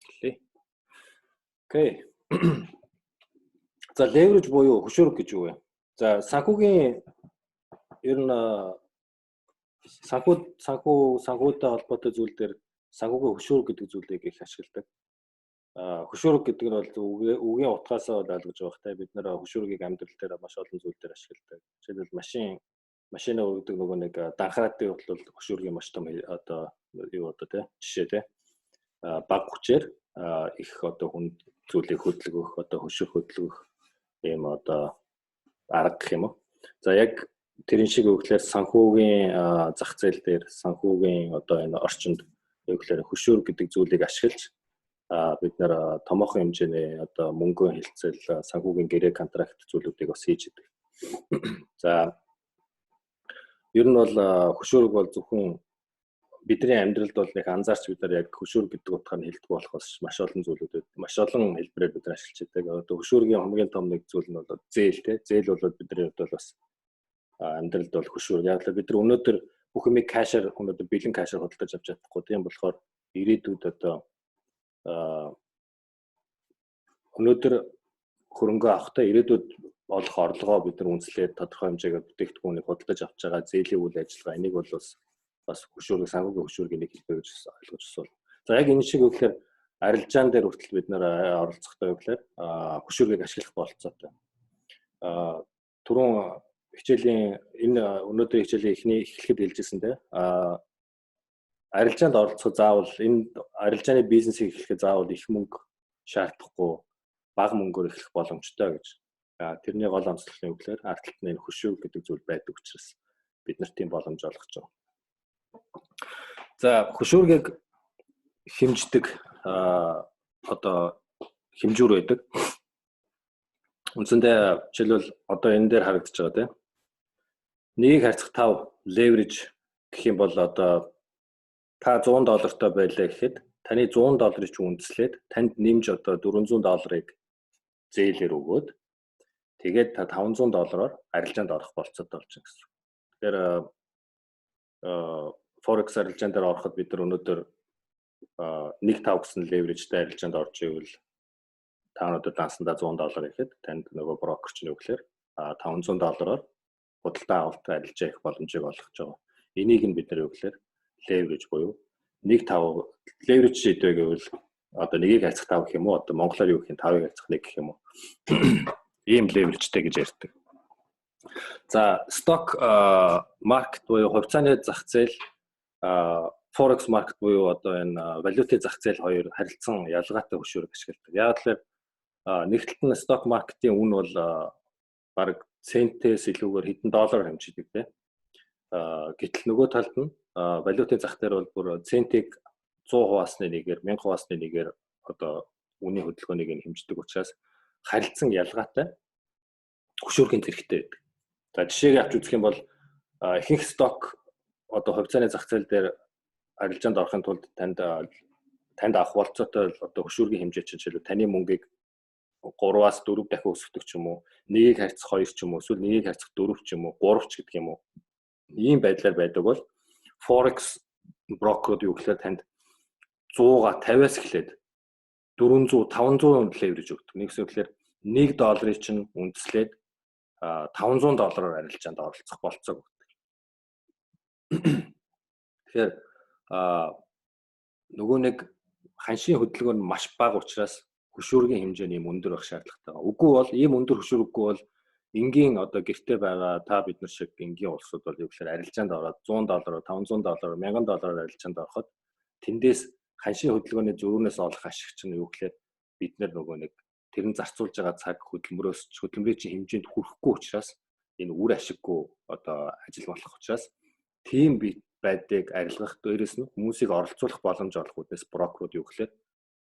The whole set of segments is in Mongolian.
Хэлээ. Окей. За leverage буюу хөшүүрэг гэж юу вэ? За санхүүгийн ер нь санхүүтэй холбоотой зүйл дээр санхүүгийн хөшүүрэг гэдэг зүйлийг их ашигладаг. Хөшүүрэг гэдэг нь бол үгийн утгаасаа бол ойлгож байгаа хэрэгтэй. Бид нэр хөшүүргийг амьдрал дээр маш олон зүйл дээр ашигладаг. Жишээлбэл машина өргөдөг нөгөө нэг данхраатын бол хөшүүргийн маш том одоо юу одоо тий жишээ тий баг хүчээр их одоо хүн зүйлийг хөдөлгөх одоо хөшүүрэг хөдөлгөх ийм одоо арга гэх юм уу. За яг тэрэн шиг өгөхлөөр санхүүгийн зах зээл дээр санхүүгийн одоо энэ орчинд өгөхлөөр хөшүүрэг гэдэг зүйлийг ашиглаж бид нэр томоохон хэмжээний одоо мөнгөний хилцэл санхүүгийн гэрээ контракт зүйлүүдийг бас хийж идэг. За ер нь бол хөшүүрэг бол зөвхөн бидний амьдралд бол нэг анзаарч бид нар яг хөшүүрэг гэдэг утгаар нь хэлдэг болохоос маш олон зүйлүүдэд маш олон хэлбэрээр бид нар ашиглаж байдаг. Одоо хөшүүргийн хамгийн том нэг зүйл нь бол зээл тий. Зээл бол бидний хувьд бол бас амьдралд бол хөшүүрэг. Яг л бид нар өнөөдөр бүх юмыг кэшээр өнөөдөр бэлэн кэшээр худалдаж авч чадахгүй. Тийм болохоор ирээдүйд одоо өнөөдөр хөрөнгө авахтаа ирээдүйд олох орлогоо бид нар үнслээд тодорхой хэмжээгээр бүтээгдэхүүнийг худалдаж авч байгаа зээлийн үйл ажиллагаа энийг бол бас хөшүүрэг санхүүгийн хөшүүргийн нэг хэлбэр гэж ойлгож байна. За яг энэ шиг өгөхлөөр арилжаан дээр хүртэл бид нэр оролцохтой өгөхлөөр хөшүүргийг ашиглах болцоотой. Түрүүн хичээлийн энэ өнөөдрийн хичээлийн эхлэхэд хэлжсэн те арилжаанд оролцох заавал энэ арилжааны бизнесийг эхлэхэд заавал их мөнгө шаардахгүй бага мөнгөөр эхлэх боломжтой гэж. Тэрний гол онцлог нь өгөхлөөр ард талд нь энэ хөшүүрэг гэдэг зүйл байдаг учраас бид нарт тийм боломж олгож байгаа. За хөшүүргийг хэмждэг одоо хэмжүүр байдаг. Үндсэндээ жишээлбэл одоо энэ дээр харагдаж байгаа тийм. Нэгийг харьцах 5 leverage гэх юм бол одоо та $100 байлаа гэхэд таны $100 ч үндэслээд танд нэмж одоо $400 зээлээр өгөөд тэгээд та $500 арилжаанд орох болцоотой болж байгаа гэсэн. Тэгэхээр Forex арилжаан дээр ороход бид нар өнөөдөр 1.5 гэсэн leverage-тэй арилжаанд орж ивэл та өнөөдөр дансандаа $100 ихэд танд нөгөө брокер ч нөгөөхлөөр $500-оор худалдаа авалт арилжаа их боломжийг олгож байгаа. Энийг нь бид нар юу гэхээр leverage буюу 1.5 leverage шийдвэ гэвэл одоо нэгийг харьцах 5 гэх юм уу одоо монголоор юу гэх юм 5-ыг харьцах 1 гэх юм уу. Ийм leverage-тэй гэж ярьдаг. За stock market буюу хувьцааны зах зээл Forex market буюу одоо энэ валютын зах зээл хоёр харилцан ялгаатай хөшүүрэг ашигладаг. Яг л нэгдэлт нь stock market-ийн үн бол бараг центээс илүүгээр хэдэн доллараар хэмжигддэг тийм. Гэтэл нөгөө талд нь валютын зах дээр бол бүр центийг 100%-ны нэгээр 1000%-ны нэгээр одоо үнийн хөдөлгөөнийг нь хэмждэг учраас харилцан ялгаатай хөшүүргийн зэрэгтэй байдаг. За жишээг авч үзэх юм бол ихэнх сток одоо хувьцааны зах зээл дээр арилжаанд орохын тулд танд авах болцоотой одоо хөшүүргийн хэмжээ чинь жишээлбэл таны мөнгийг 3-аас 4 дахин өсгдөг ч юм уу, нэгийг харьцах 2 ч юм уу, эсвэл нэгийг харьцах 4 ч юм уу, 3 ч гэдэг юм уу. Ийм байдлаар байдаг бол Forex брокерууд юу гэхээр танд 150-аас эхлээд 400, 500 leverage өгдөг. Нэгс үгээр $1 чинь үндэслээд $500 арилжаанд оролцох болцоог өгдөг. Тэгэхээр нөгөө нэг ханшийн хөдөлгөөн нь маш бага учраас хөшүүргийн хэмжээ нь өндөр байх шаардлагатай байгаа. Үгүй бол ийм өндөр хөшүүрэггүй бол энгийн одоо гэртээ байгаа та бид нар шиг энгийн улсууд бол юу гэхээр арилжаанд ороод $100, $500, $1000 арилжаанд ороход тэндээс ханшийн хөдөлгөөний зөрүүнээс олох ашиг чинь юу гэхээр бид нар нөгөө нэг тэр нь зарцуулж байгаа цаг хөдөлмөрийн чинь хэмжээнд хүрэхгүй учраас энэ үр ашиггүй одоо ажил болох учраас тийм байдыг арилгах дээрээс нь хүмүүсийг оролцуулах боломж олох үднэс брокерууд юу гэхээр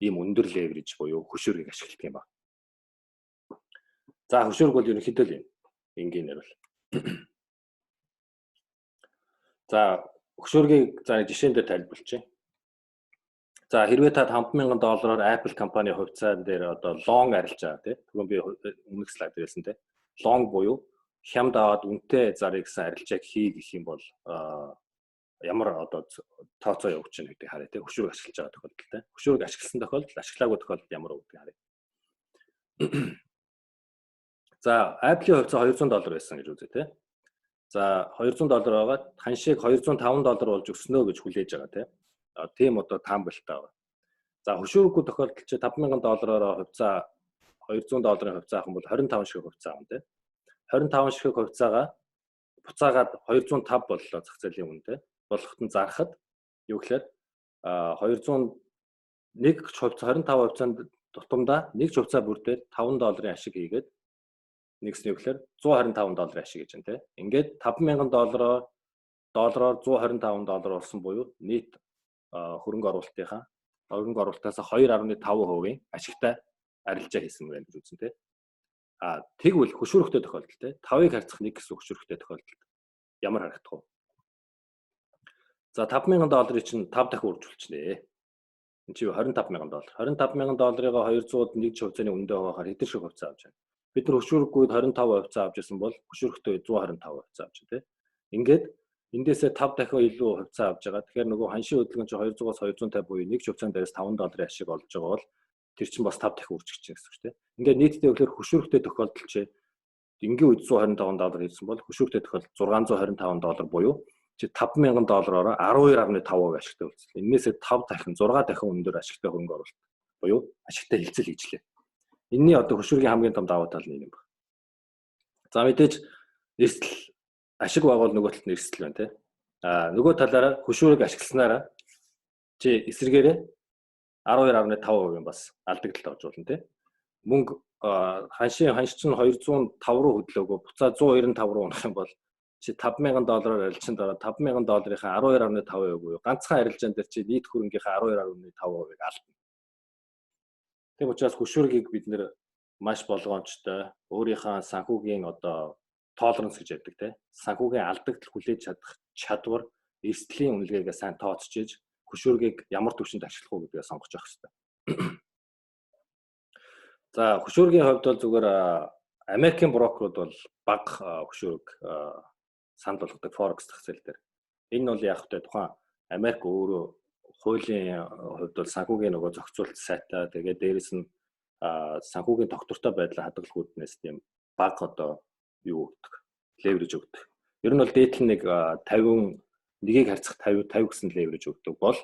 ийм өндөр leverage буюу хөшүүргийг ашигладаг юм байна. За хөшүүрэг бол ерөнхийдөө л юм. Энгийнээр бол. За хөшүүргийг за жишээн дээр тайлбарлачих. За хэрвээ та $5,000 Apple компани хувьцаан дээр одоо long арилж байгаа тийм. Түрүүн би өмнөх слайд дээрсэн тийм. Long буюу хямд аваад үнэтэй зарыг гэсэн арилжааг хий гэх юм бол ямар одоо тооцоо явуулж байна гэдгийг харъя тий. Хөшүүрэг ашиглаж байгаа тохиолдолд тий. Хөшүүрэг ашигласан тохиолдолд ашиглаагүй тохиолдолд ямар вэ гэдгийг харъя. За, Apple-ийн хувьцаа $200 байсан гэж үзье тий. За, $200 байгаа. Ханшийг $205 болж өснө гэж хүлээж байгаа тий. Тийм одоо таамаглалтай байна. За, хөшүүрэггүй тохиолдолд чи $50,000 хувьцаа $200 хувьцаа авах юм бол 25 ширхэг хувьцаа авна тий. 25 ширхэг хувьцаагаа буцаагаад 205 боллоо зах зээлийн үнэтэй. Болоход нь зарахад юу гэхээр 201 хувьцаа 25 хувьцаанд тутамдаа нэг ч хувьцаа бүрдээд $5 ашиг хийгээд нэгс нь юу гэхээр $125 ашиг гэж байна тий. Ингээд $50,000 $125 болсон буюу нийт хөрөнгө оруулалтаас 2.5% ашигтай арилжаа хийсэн байна гэж үзсэн тий. Тэгвэл хөшүүрэгтэй тохиолдолд тий 5-ыг харьцах 1 гэсэн хөшүүрэгтэй тохиолдолд ямар харагдах вэ? За, $5,000 чинь 5 дахин үржүүлчихнэ. Энд чи $25,000. $25,000-ыг 200-д нэг ч хувьцааны үнэтэй хуваахаар хэдэн шиг хувьцаа авч байна? Бид нар хөшүүрэггүйд 25 хувьцаа авч ирсэн бол хөшүүрэгтэй 125 хувьцаа авч байна тий. Ингээд эндээсээ 5 дахин илүү хувьцаа авч байгаа. Тэгэхээр нөгөө ханшийн хөдөлгөөн чи 200-аас 250 буюу нэг ч хувьцаанд дээрээс $5 ашиг олж байгаа бол тэр чинь бас 5 дахин үржиж чинь гэсэн үг тий. Ингээд нийтдээ гэхээр хөшүүрэгтэй тохиолдолд чи энгийн үед $125 хийсэн бол хөшүүрэгтэй тохиолдолд $625 буюу чи $5,000-оор 12.5% ашигтай үлдсэн. Эннээсээ 5 дахин 6 дахин өндөр ашигтай хөрөнгө оруулалт буюу ашигтай хилцэл хийжлээ. Энэний одоо хөшүүргийн хамгийн том давуу тал нь юм байна. За, мэдээж эрсдэл ашиг байгаа бол нөгөө талд нь эрсдэл байна тий. Нөгөө талаараа хөшүүрэг ашигласнараа чи эсрэгээрээ 12.5% бас алдагдлалт орж болно тий. Мөнгө ханш чинь 205 руу хөдлөөгөө буцаа 195 руу унах юм бол чи $5,000 арилжаанд ороод $5,000-ийнхаа 12.5% буюу ганцхан арилжаан дээр чи нийт хөрөнгийнхаа 12.5%-ыг алдна. Тийм учраас хөшүүргийг бид нэр маш болгоомжтой өөрийнхөө санхүүгийн одоо толеранс гэж яддаг тий. Санхүүгийн алдагдал хүлээж чадах чадвар, эрсдлийн үнэлгээгээ сайн тооцож иж хөшүүргийг ямар түвшинд ашиглах уу гэдгээ сонгож явах хэрэгтэй. За, хөшүүргийн хувьд бол зүгээр Америкийн брокерууд бол бага хөшүүрэг санал болгодог форекс зах зээл дээр. Энэ нь бол яг хөтэ тухайн Америк өөрөө хуулийн хувьд бол санхүүгийн нөгөө зохицуулт сайтай. Тэгээд дээрэс нь санхүүгийн тогтвортой байдлаа хадгалахууднаас тийм бага одоо юу өгдөг, леверэж өгдөг. Ер нь бол дээдл нэг 50 нэгийг харьцах 50 гэсэн леверэж өгдөг бол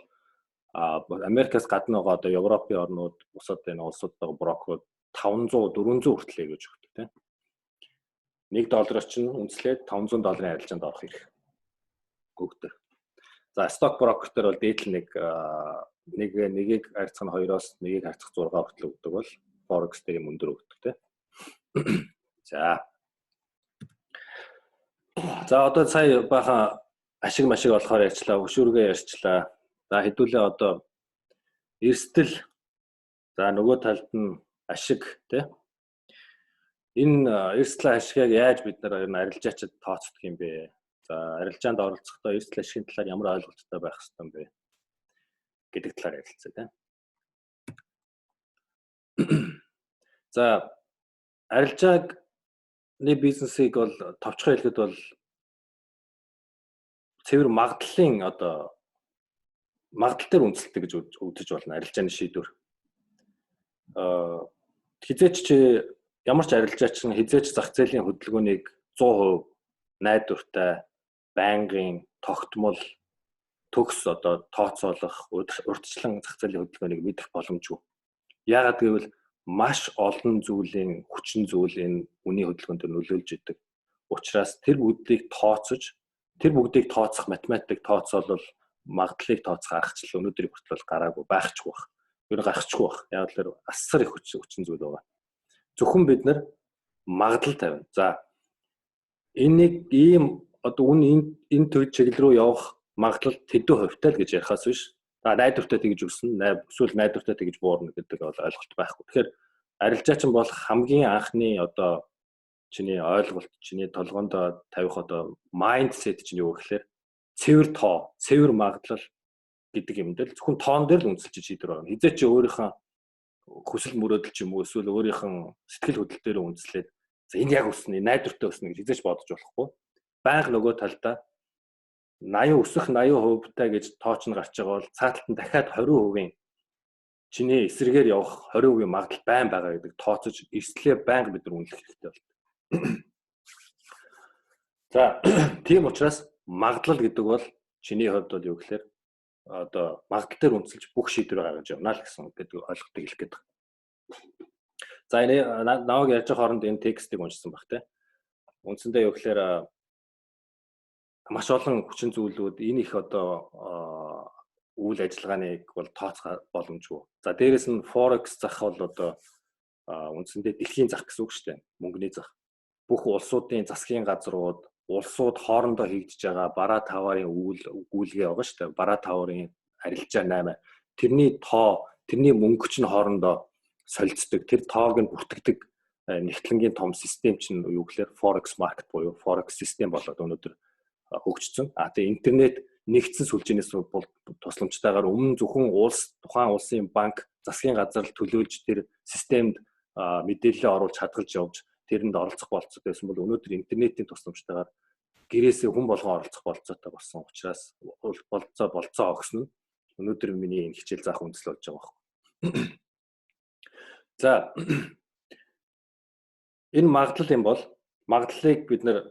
Америкаас гадна байгаа одоо Европын орнууд, бусад энэ улсууд байгаа брокерууд 500 400 хүртэл леверэж өгдөг тийм. $1 чинь үнслээд $500 арилжаанд орох хэрэг өгдөг. За, сток брокер дээр бол дээдл нэгийг харьцах нь 2-оос нэгийг харьцах 6 хүртэл өгдөг бол форекс дээр юм өндөр өгдөг тийм. За, одоо сая бахан ашиг машиг болохоор ярьчлаа, хөшүүргээ ярьчлаа. За, хэдүүлээ одоо эрсдэл. За, нөгөө талд нь ашиг тийм. Энэ эрсдэл ашигыг яаж бид нар арилжаачид тооцдог юм бэ? За, арилжаанд оролцохдоо эрсдэл ашигын талаар ямар ойлголттой байх хэрэгтэй юм бэ гэдэг талаар ярилцъя тийм. За, арилжааны бизнесийг бол товчхон хэлэхэд бол цэвэр магадлалын одоо магадлал дээр үндэслэдэг гэж үзэж болно арилжааны шийдвэр. Хизээч чи ямар ч арилжаач нь хизээч зах зээлийн хөдөлгөөнийг 100% найдвартай, байнгын тогтмол төгс одоо тооцоолох, урьдчилан зах зээлийн хөдөлгөөнийг мэдэх боломжгүй. Яагаад гэвэл маш олон зүйлийн хүчин зүйл энэ үнийн хөдөлгөөнд нөлөөлж идэг. Учираас тэр бүгдийг тооцох математик тооцоолол магадлалыг тооцох аргачлал өнөөдрийн хүртэл гараагүй байхчгүй байх. Ер нь гарахчгүй байх. Яг л асар их хүчин зүйл байгаа. Зөвхөн бид нар магадлал тавина. За, энийг ийм одоо энэ төв чиглэл рүү явах магадлал тэдэн хувьтай л гэж ярихаас биш. За, найдвартай тэгж өгсөн, эсвэл найдвартай тэгж буурна гэдэг бол ойлголт байхгүй. Тэгэхээр арилжаач нь бол хамгийн анхны одоо чиний ойлголт, чиний толгоонд тавих одоо майндсет чинь юу гэхээр цэвэр тоо, цэвэр магадлал гэдэг юм дээр зөвхөн тоон дээр л үндэслэж шийдвэр гаргана. Хизээ чи өөрийнхөө хүсэл мөрөөдөл ч юм уу эсвэл өөрийнхөө сэтгэл хөдлөл дээр үндэслээд за энэ яг өснө, найдвартай өснө гэж хизээч бодож болохгүй. Байнга нөгөө талдаа 80 өсөх 80% гэж тооч нь гарч байгаа бол цааталт нь дахиад 20% чиний эсрэгээр явах 20% магадлал байн байгаа гэдэг тооцож эрсдлээ байнга бид нар үнэлэх хэрэгтэй болдог. За тийм учраас магадлал гэдэг бол чиний хувьд бол юу гэхээр одоо магадлал дээр үндэслэж бүх шийдвэр гаргаж явна л гэсэн гэдэг ойлголтыг хэлэх гээд байна. За энэ наваг ярьж байгаа хооронд энэ текстийг уншсан баг те. Үндсэндээ юу гэхээр маш олон хүчин зүйлүүд энэ их одоо үйл ажиллагааныг бол тооцох боломжгүй. За дээрэс нь Forex зах бол одоо үндсэндээ дэлхийн зах гэсэн үг шүү дээ. Мөнгөний зах. Бүх улсуудын засгийн газрууд, улсууд хоорондоо хийгдэж байгаа бараа таварын өгүүлгээ байгаа шүү дээ. Бараа таварын арилжаа 8. Тэрний тоо, тэрний мөнгө чинь хоорондоо солилцдог. Тэр тоог нь бүртгэдэг нэгтлэнгийн том систем чинь юу гэхээр Forex market буюу Forex систем болоод өнөөдөр хөгжсөн. Тэгээ интернет нэгдсэн сүлжээнээс бол тусламжтайгаар өмнө зөвхөн тухайн улсын банк, засгийн газар төлөөлж тэр системд мэдээлэл оруулж хадгалж явж тэрэнд оролцох болцоод байсан бол өнөөдөр интернетийн тусламжтайгаар гэрээсээ хүн болгон оролцох болцоотой болсон учраас болцоо огсон нь өнөөдөр миний энэ хичээл заах үндэслэл болж байгаа байхгүй. За энэ магадлал юм бол магадлалыг бид нэр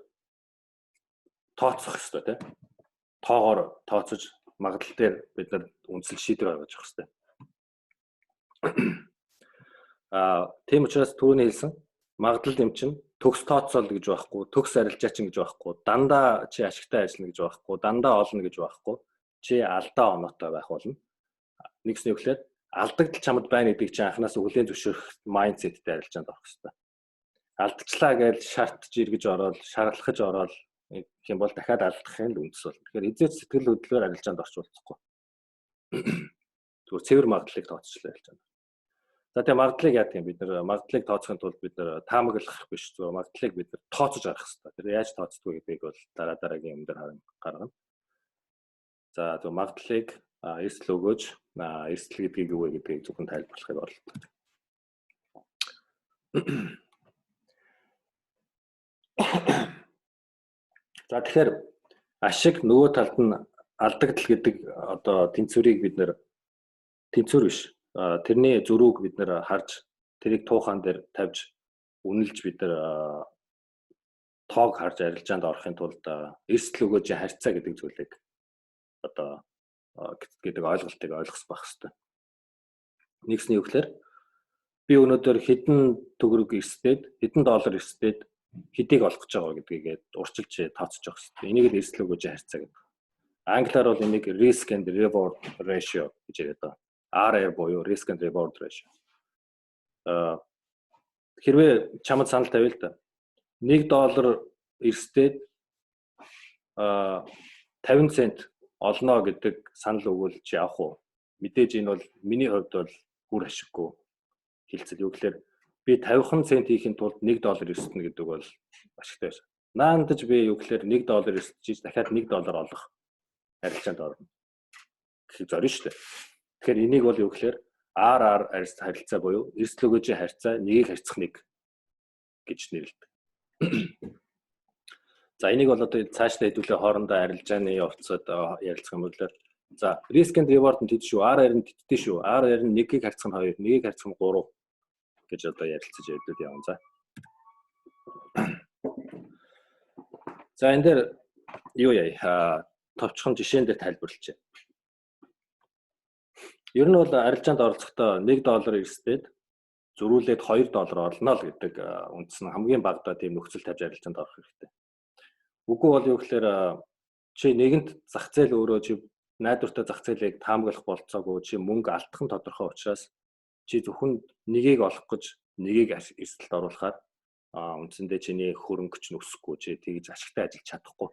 тооцох хэрэгтэй тийм. Тоогоор тооцож магадлал дээр бид нар үндэслэл шийдвэр гаргаж авах хэрэгтэй. Тийм учраас түрүүний хэлсэн магадлал юм чинь төгс тооцоол гэж байхгүй, төгс арилжаа чинь гэж байхгүй, дандаа чи ашигтай ажиллана гэж байхгүй, дандаа олно гэж байхгүй, чи алдаа оноотой байх болно. Нэгс нь юу гэхээр алдагдал чамд байна гэдгийг чи анханаас хүлээн зөвшөөрөх майндсеттэй арилжаанд орох хэрэгтэй. Алдчихлаа гэж шаардж иргэж ороод, шаарлахж ороод гэх юм бол дахиад алдахын л үндэс болно. Тэгэхээр эзэц сэтгэл хөдлөлөөр арилжаанд орчуулахгүй. Зүгээр цэвэр магадлалыг тооцчлаа арилжаанд. За тэгээ магадлалыг яадаг юм бид нар магадлалыг тооцохын тулд бид нар таамаглах биш зүгээр магадлалыг бид нар тооцож арах хэрэгтэй. Тэр яаж тооцдог гэдгийг бол дараагийн юм дээр гаргана. За зөв магадлалыг эрсдэл өгөөж эрсдэл гэдгийг юу вэ гэдгийг зөвхөн тайлбарлахыг оролддог. За тэгэхээр ашиг нөгөө талд нь алдагдал гэдэг одоо тэнцвэрийг бид нэр тэнцвэр биш. Тэрний зөрүүг бид нэр харж тэрийг туухан дээр тавьж үнэлж бид нар тоог харж арилжаанд орохын тулд эрсдэл өгөөж харьцаа гэдэг зүйлийг одоо гэдэг ойлголтыг ойлгох байх хэрэгтэй. Нэгсний юу гэхээр би өнөөдөр хэдэн төгрөг эрсдээд хэдэн доллар эрсдээд хэдийг олох гэж байгаа гэдгийг урчилж тооцож явах хэрэгтэй. Энийг л эрсдэл өгөөж харьцаа гэдэг. Англиар бол энийг risk and reward ratio гэж яриад байгаа. RR буюу risk and reward ratio. Хэрвээ чамд санал тавил та $1 эрсдээд 50 цент олно гэдэг санал өгвөл чи явах уу? Мэдээж энэ бол миний хувьд бол бүр ашиггүй хэлцэл. Юу гэхээр би 50 цент хийхин тулд $1 эрсдэнэ гэдэг бол ашигтай байсан. Наандаж би юу гэхээр $1 эрсдэж дахиад $1 олох арилжаанд орно. Гэхийг зорно шүү дээ. Тэгэхээр энийг бол юу гэхээр RR харилцаа буюу эрсдэл өгөөжийн харьцаа нэгийг харьцах нэг гэж нэрлэдэг. За энийг бол одоо цаашдаа хэдүүлээ хоорондоо арилжааны явцад ярилцах юм бол за risk and reward нь тэт шүү, RR нь тэттэй шүү. RR нь нэгийг харьцах нь 2, нэгийг харьцах нь 3 гэж одоо ярилцаж явдал явна. За энэ дээр юу яа товчхон жишээн дээр тайлбарлаж байна. Ер нь бол арилжаанд оролцохдоо $1 эрсдээд зөрүүлээд $2 олно л гэдэг үндс нь хамгийн багадаа тийм нөхцөл тавьж арилжаанд орох хэрэгтэй. Үгүй бол юу гэхээр чи нэгэнт зах зээл өөрөө чи найдвартай зах зээлийг таамаглах болцоогүй чи мөнгө алдах нь тодорхой учраас чи зөвхөн нэгийг олох гэж нэгийг эрсдэлд оруулахаар үндсэндээ чиний хөрөнгө ч өсөхгүй чи тэгж ашигтай ажиллаж чадахгүй.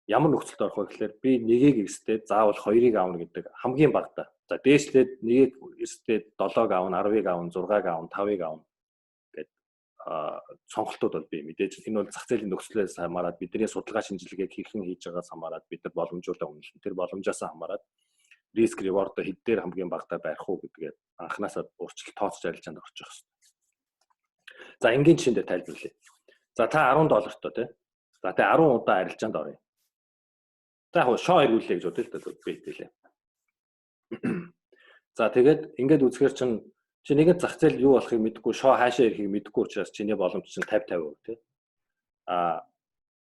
Ямар нөхцөлд орох вэ гэхээр би нэгийг эрсдээд заавал 2-ыг аавна гэдэг хамгийн багадаа. За дээшлээд нэгийг эрсдээд 7-ыг аавна, 10-ыг аавна, 6-ыг аавна, 5-ыг аавна гэдэг сонголтууд бол бий. Мэдээж энэ бол зах зээлийн нөхцлөөс хамаарат бидний судалгаа шинжилгээг хэрхэн хийж байгаас хамаарат бид нар боломжуудаа үнэлнэ. Тэр боломжоос хамаарат риск реворд хэд дээр хамгийн багадаа барих уу гэдгээ анханасаа урьдчилан тооцож арилжаанд орчих хэрэгтэй. За энгийн жишээн дээр тайлбарлая. За та $10 тоо тий. За тэ 10 удаа арилжаанд оръё. За яг шоо эргүүлээ гэж бодъё л да би хэлээ. За тэгээд ингээд үзэхээр чи нэгэн зах зээл юу болохыг мэдэхгүй, шоо хаашаа ирэхийг мэдэхгүй учраас чиний боломж чинь 50-50% тий.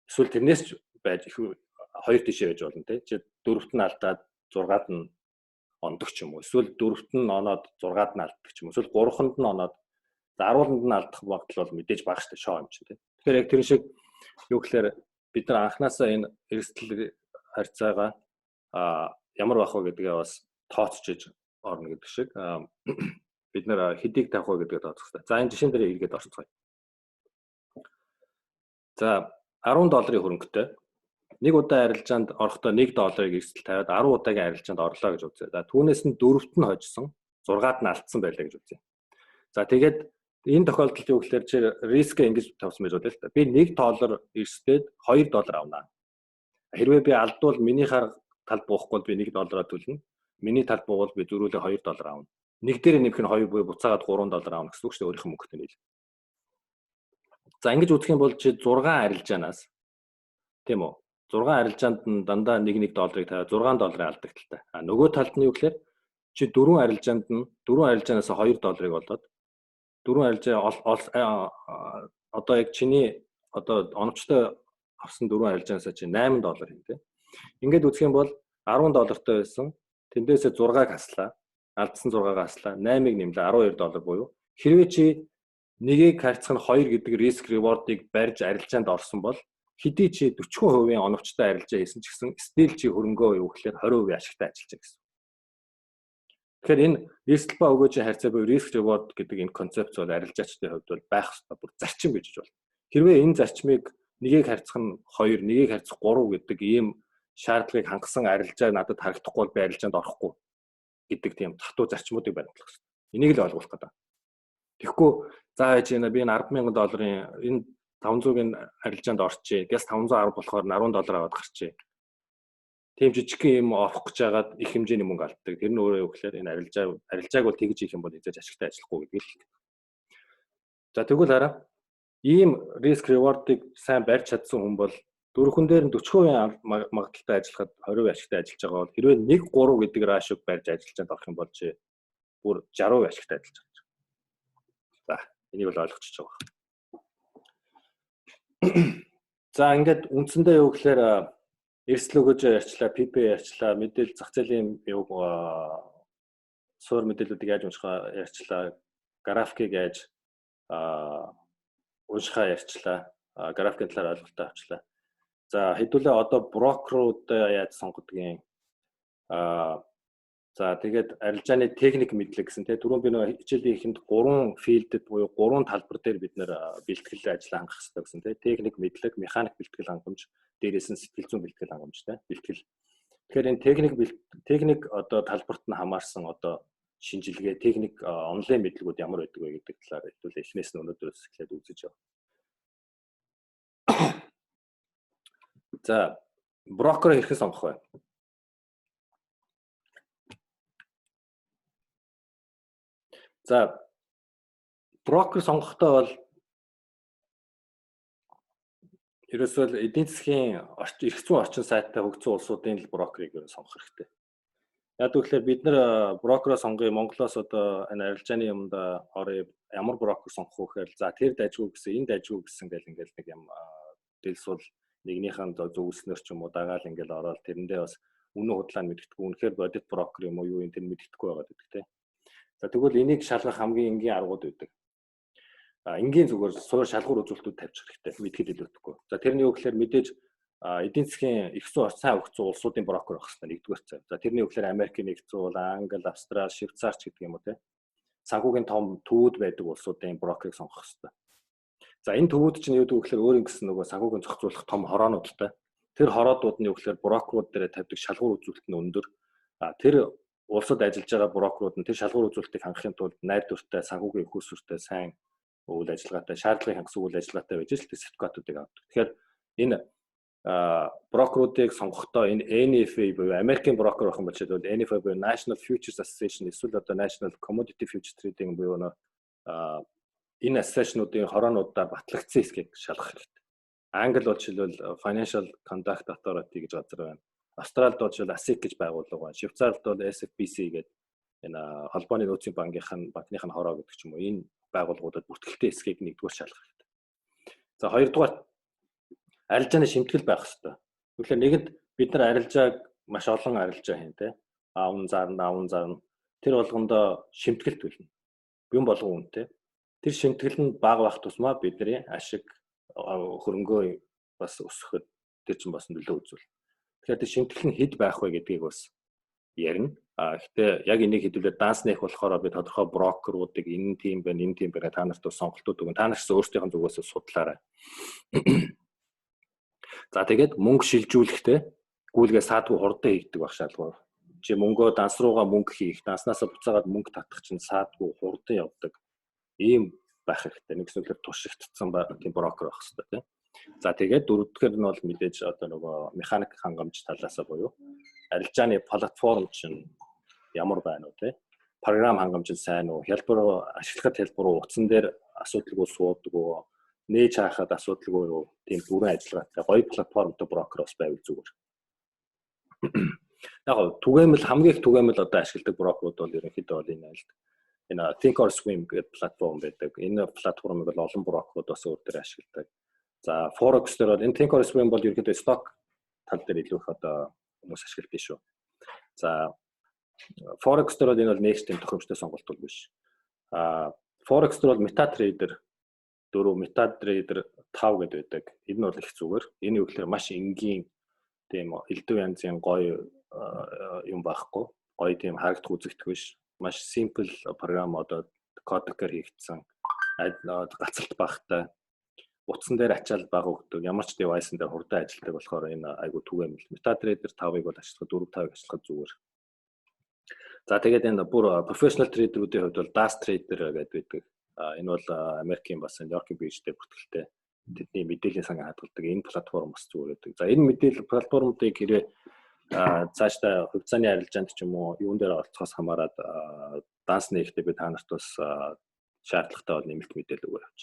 Эсвэл тэрнээс ч байж их хоёр тишээ байж болно тий. Чи дөрөвт нь алдаад 6-ад нь ондох ч юм уу. Эсвэл дөрөвт нь оноод 6-ад нь алддаг ч юм уу. Эсвэл 3-нд нь оноод 10-нд нь алдах магадлал бол мэдээж бага штэ шоо юм чинь тий. Тэгэхээр яг тэр шиг юу гэхээр бид нар анханасаа энэ эрсдэл харьцаагаа ямар байх вэ гэдгээ бас тооцож орно гэдэг шиг бид нар хэдийг тавих вэ гэдгээ тооцох хэрэгтэй. За энэ жишээн дээр эргээд орцгоё. За $10 хөрөнгөтэй нэг удаа арилжаанд орохдоо $1 эрсдэл тавиад 10 удаагийн арилжаанд орлоо гэж үзье. За түүнээс нь 4-т нь хожсон, 6-ад нь алдсан байлаа гэж үзье. За тэгээд энэ тохиолдолд юу гэхээр чи рискээ ингэж тавьсан байж болно л та. Би $1 эрсдээд $2 авнаа. Хэрвээ би алдвал минийхаар тал буухгүй бол би $1 төлнө. Миний тал буувал би зөрүүлээ $2 авна. Нэг дээр нэмэх нь 2 буюу буцаагаад $3 авна гэсэн үг шүү дээ өөрийнх нь мөнгөтэй нийл. За ингэж үзэх юм бол чи 6 арилжаанаас тийм үү? 6 арилжаанд нь дандаа $1 тавиад $6 алдаг талтай. Нөгөө талд нь юу гэхээр чи 4 арилжаанаас $2 болоод 4 арилжаа одоо яг чиний одоо оновчтой авсан 4 арилжаанаас чи $8 юм тийм. Ингээд үзэх юм бол $10 байсан. Тэндээсээ 6-г хаслаа. Алдсан 6-г хаслаа. 8-ыг нэмлээ $12 буюу хэрвээ чи нэгийг харьцах нь 2 гэдэг риск ревордыг барьж арилжаанд орсон бол хэдий чи 40% оновчтой арилжаа хийсэн ч гэсэн стил чи хөрөнгөө юу гэхээр 20% ашигтай ажиллаж байгаа гэсэн. Тэгэхээр энэ риск ба өгөөжийн харьцаа буюу риск реворд гэдэг энэ концепц бол арилжаачдын хувьд бол байх ёстой бүр зарчим гэж байна. Хэрвээ энэ зарчмыг нэгийг харьцах нь 2, нэгийг харьцах 3 гэдэг ийм шаардлагыг хангасан арилжаа надад харагдахгүй бол би арилжаанд орохгүй гэдэг тийм татвар зарчмуудыг баримтлах хэрэгтэй. Энийг л ойлгох гэдэг. Тэгэхгүй за яаж яана би энэ $10,000 энэ 500-ийн арилжаанд орчихъя. Гэс 510 болохоор $10 аваад гарчээ. Тийм жижигхэн юм орох гэж байгаад их хэмжээний мөнгө алддаг. Тэр нь өөрөө юу гэхээр энэ арилжааг бол тэгж хийх юм бол хийж ашигтай ажиллахгүй гэдэг л. За тэгвэл хараа ийм риск ревордыг сайн барьж чадсан хүн бол дөрвөн дээр нь 40% магадaltaй ажиллахад 20% ашигтай ажиллаж байгаа бол хэрвээ 1-3 гэдэг рашиг барьж ажиллаж авах юм бол чи бүр 60% ашигтай ажиллаж байгаа. За энийг бол ойлгочихж байгаа. За ингээд үндсэндээ юу гэхээр эрсдэл өгөөжөө ярьчлаа, PP ярьчлаа, мэдээлэл зах зээлийн юу суур мэдээллүүдийг яаж уншихаа ярьчлаа, графикийг яаж уншихаа ярьчлаа, графикийн талаар ойлголтоо авчлаа. За хэдүүлээ одоо брокерууд яаж сонгодгийг за тэгээд арилжааны техник мэдлэг гэсэн тийм түрүүн би нэг хичээлийн эхэнд 3 филдэд буюу 3 талбар дээр бид нэр бэлтгэл ажил хангах хэрэгтэй гэсэн тийм техник мэдлэг, механик бэлтгэл хангамж, дээрээс нь сэтгэл зүйн бэлтгэл хангамжтай бэлтгэл. Тэгэхээр энэ техник одоо талбарт нь хамаарсан одоо шинжилгээ, техник онлайн мэдлэгүүд ямар байдаг вэ гэдэг талаар хэдүүлээ эхнээс нь өнөөдрөөс эхлээд үзэж яваа. За брокер хэрхэн сонгох вэ? За брокер сонгохдоо бол ерөөсөө эдийн засгийн эрх зүйн орчин сайттай хөгжсөн улсуудын л брокерыг сонгох хэрэгтэй. Яг тэгэхээр бид нэр брокероо сонгоё Монголоос одоо энэ арилжааны юмд орё ямар брокер сонгох вэ гэхээр за тэр дайггүй гэсэн энэ дайггүй гэсэн гэл ингээл нэг юм дэлсүүл нэгнийхэн зөвлснөр ч юм уу дагаал ингээл ороод тэрэндээ бас үнэн худлаа нь мэддэхгүй үнэхээр бодит брокер юм уу юу юм тэр мэддэхгүй байгаад байдаг тийм. За тэгвэл энийг шалгах хамгийн энгийн аргууд байдаг. Энгийн зүгээр суур шалгуур үзүүлэлтүүд тавьчих хэрэгтэй мэдхэд илүүдэхгүй. За тэрний үг гэхээр мэдээж эдийн засгийн их зүйн сайн хөгжсөн улсуудын брокер байх хэрэгтэй нэгдүгээр цай. За тэрний үг гэхээр Америкийн нэгдсэн уул, Англи, Австрали, Швейцарч гэдэг юм уу тийм. Санхүүгийн том төвүүд байдаг улсуудын брокерыг сонгох хэрэгтэй. За энэ төвүүд чинь юу гэхээр өөрийн гэсэн нөгөө санхүүгийн зохицуулах том хороонуудтай. Тэр хороодууд нь юу гэхээр брокерууд дээр тавьдаг шалгуур үзүүлэлт нь өндөр. Тэр улсад ажиллаж байгаа брокерууд нь тэр шалгуур үзүүлэлтийг хангахын тулд найдвартай, санхүүгийн ихөөсвөртэй, сайн үйл ажиллагаатай, шаардлагыг хангасан үйл ажиллагаатай байж л тэр сертификатуудыг авдаг. Тэгэхээр энэ брокеруудыг сонгохдоо энэ NFA буюу Америкийн брокер байх юм бол NFA буюу National Futures Association эсвэл одоо National Commodity Futures Trading буюу энэ association-уудын хороонуудаар батлагдсан хэсгийг шалгах хэрэгтэй. Англи бол жишээлбэл Financial Conduct Authority гэж газар байна. Австралид бол ASIC гэж байгууллага байна. Швейцарид бол SFBC гэдэг энэ холбооны нөөцийн банкных нь хороо гэдэг ч юм уу энэ байгууллагуудад бүртгэлтэй эсхийг нэгдүгээр шалгах хэрэгтэй. За хоёрдугаар арилжааны шимтгэл байх хэрэгтэй. Тэгэхээр нэгэнд бид нар арилжааг маш олон арилжаа хийн тэ. Аван зарна. Тэр болгондоо шимтгэл төлнө. Юм болгон үнэтэй. Тэр шимтгэл нь бага бах тусмаа бидний ашиг хөрөнгөө бас өсгөхөд тэр чинь бас нөлөө үзүүл. Тэгэхээр тэр шимтгэл нь хэд байх вэ гэдгийг бас ярина. Гэхдээ яг энийг хэдүүлээд данс нэх болохоор би тодорхой брокеруудыг энэ тийм байна та нарт сонголтууд өгөн. Та нарт өөрсдийнх нь зүгээс судлаарай. За тэгээд мөнгө шилжүүлэхдээ гүйлгээ саадгүй хурдан хийгдэг байх шалгуур. Чи мөнгөө данс руугаа мөнгө хийх, данснасаа буцаагаад мөнгө татах чинь саадгүй хурдан явдаг. Ийм байх хэрэгтэй. Нэгсүүлэр туршигдсан тийм брокер байх хэрэгтэй тийм. За тэгээд дөрөвдүгээр нь бол мэдээж одоо нөгөө механик хангамж талаасаа буюу арилжааны платформ чинь ямар байна уу те програм хангамж нь сайн уу хялбар ашиглахад хялбар утсан дээр асуудалгүй суудаг уу нээж хаахад асуудалгүй юу тийм бүрэн ажиллагаатай гоё платформтой брокер бас байвал зүгээр. Яг хамгийн их түгээмэл одоо ашигладаг брокерууд бол ерөнхийдөө бол энэ Think or Swim гэдэг платформ байдаг. Энэ платформыг бол олон брокерууд бас өөр дээр ашигладаг. За Forex дээр бол энэ Think or Swim бол ерөнхийдөө сток тал дээр илүү их одоо хүмүүс ашигладаг шүү. За Forex дээр бол энэ бол next тийм тохиромжтой сонголт бол биш. Forex дээр бол MetaTrader 4, MetaTrader 5 гэдэг байдаг. Энэ нь бол их зүгээр. Энэ юу гэхээр маш энгийн тийм элдв янзын гоё юм байхгүй. Гоё тийм харагдах үзэгдэх биш. Маш simple програм одоо кодикээр хийгдсэн. Гацалт багтай. Утсан дээр ачаал бага өгдөг. Ямар ч девайсан дээр хурдан ажилладаг болохоор энэ айгу түгээмэл. MetaTrader 5-ыг бол ашиглах 4-5-ыг ашиглах зүгээр. За тэгээд энэ бүр professional trader-уудын хувьд бол DAS trader гэдэг. Энэ бол Америкийн бас Нью-Йоркийн биржтэй бүртгэлтэй тэдний мэдээллийн сангийн хадгалдаг энэ платформ бас зүгээр байдаг. За энэ мэдээлэл платформуудыг хэрэг цаашдаа хувьцааны арилжаанд ч юм уу юун дээр оролцохоос хамаарат данс нэхтэй би та нарт бас шаардлагатай бол нэмэлт мэдээлэл өгөө явууч.